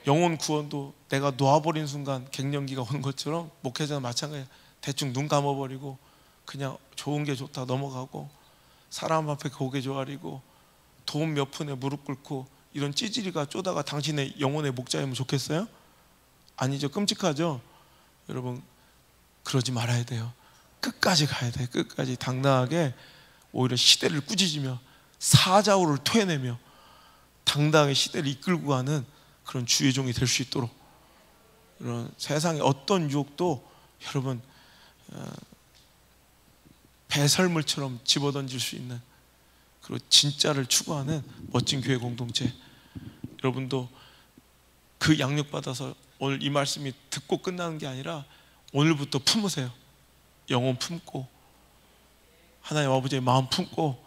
A: 영혼 구원도 내가 놓아버린 순간 갱년기가 오는 것처럼 목회자는 마찬가지야. 대충 눈 감아버리고 그냥 좋은 게 좋다 넘어가고, 사람 앞에 고개 조아리고 돈 몇 푼에 무릎 꿇고 이런 찌질이가 쪼다가 당신의 영혼의 목자이면 좋겠어요? 아니죠. 끔찍하죠. 여러분, 그러지 말아야 돼요. 끝까지 가야 돼요. 끝까지 당당하게 오히려 시대를 꾸짖으며 사자우를 토해내며 당당하게 시대를 이끌고 가는 그런 주의 종이 될 수 있도록, 이런 세상의 어떤 유혹도 여러분 배설물처럼 집어던질 수 있는, 그리고 진짜를 추구하는 멋진 교회 공동체, 여러분도 그 양육 받아서 오늘 이 말씀이 듣고 끝나는 게 아니라 오늘부터 품으세요. 영혼 품고 하나님 아버지의 마음 품고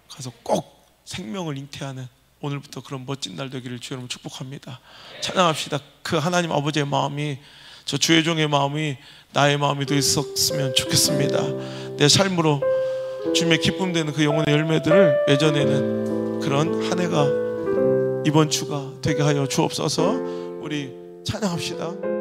A: 가서 꼭 생명을 잉태하는 오늘부터 그런 멋진 날 되기를 주의 이름으로 축복합니다. 찬양합시다. 그 하나님 아버지의 마음이, 저 주의 종의 마음이 나의 마음이 되었으면 좋겠습니다. 내 삶으로 주님의 기쁨 되는 그 영혼의 열매들을 맺어내는 그런 한 해가 이번 주가 되게 하여 주옵소서. 우리 찬양합시다.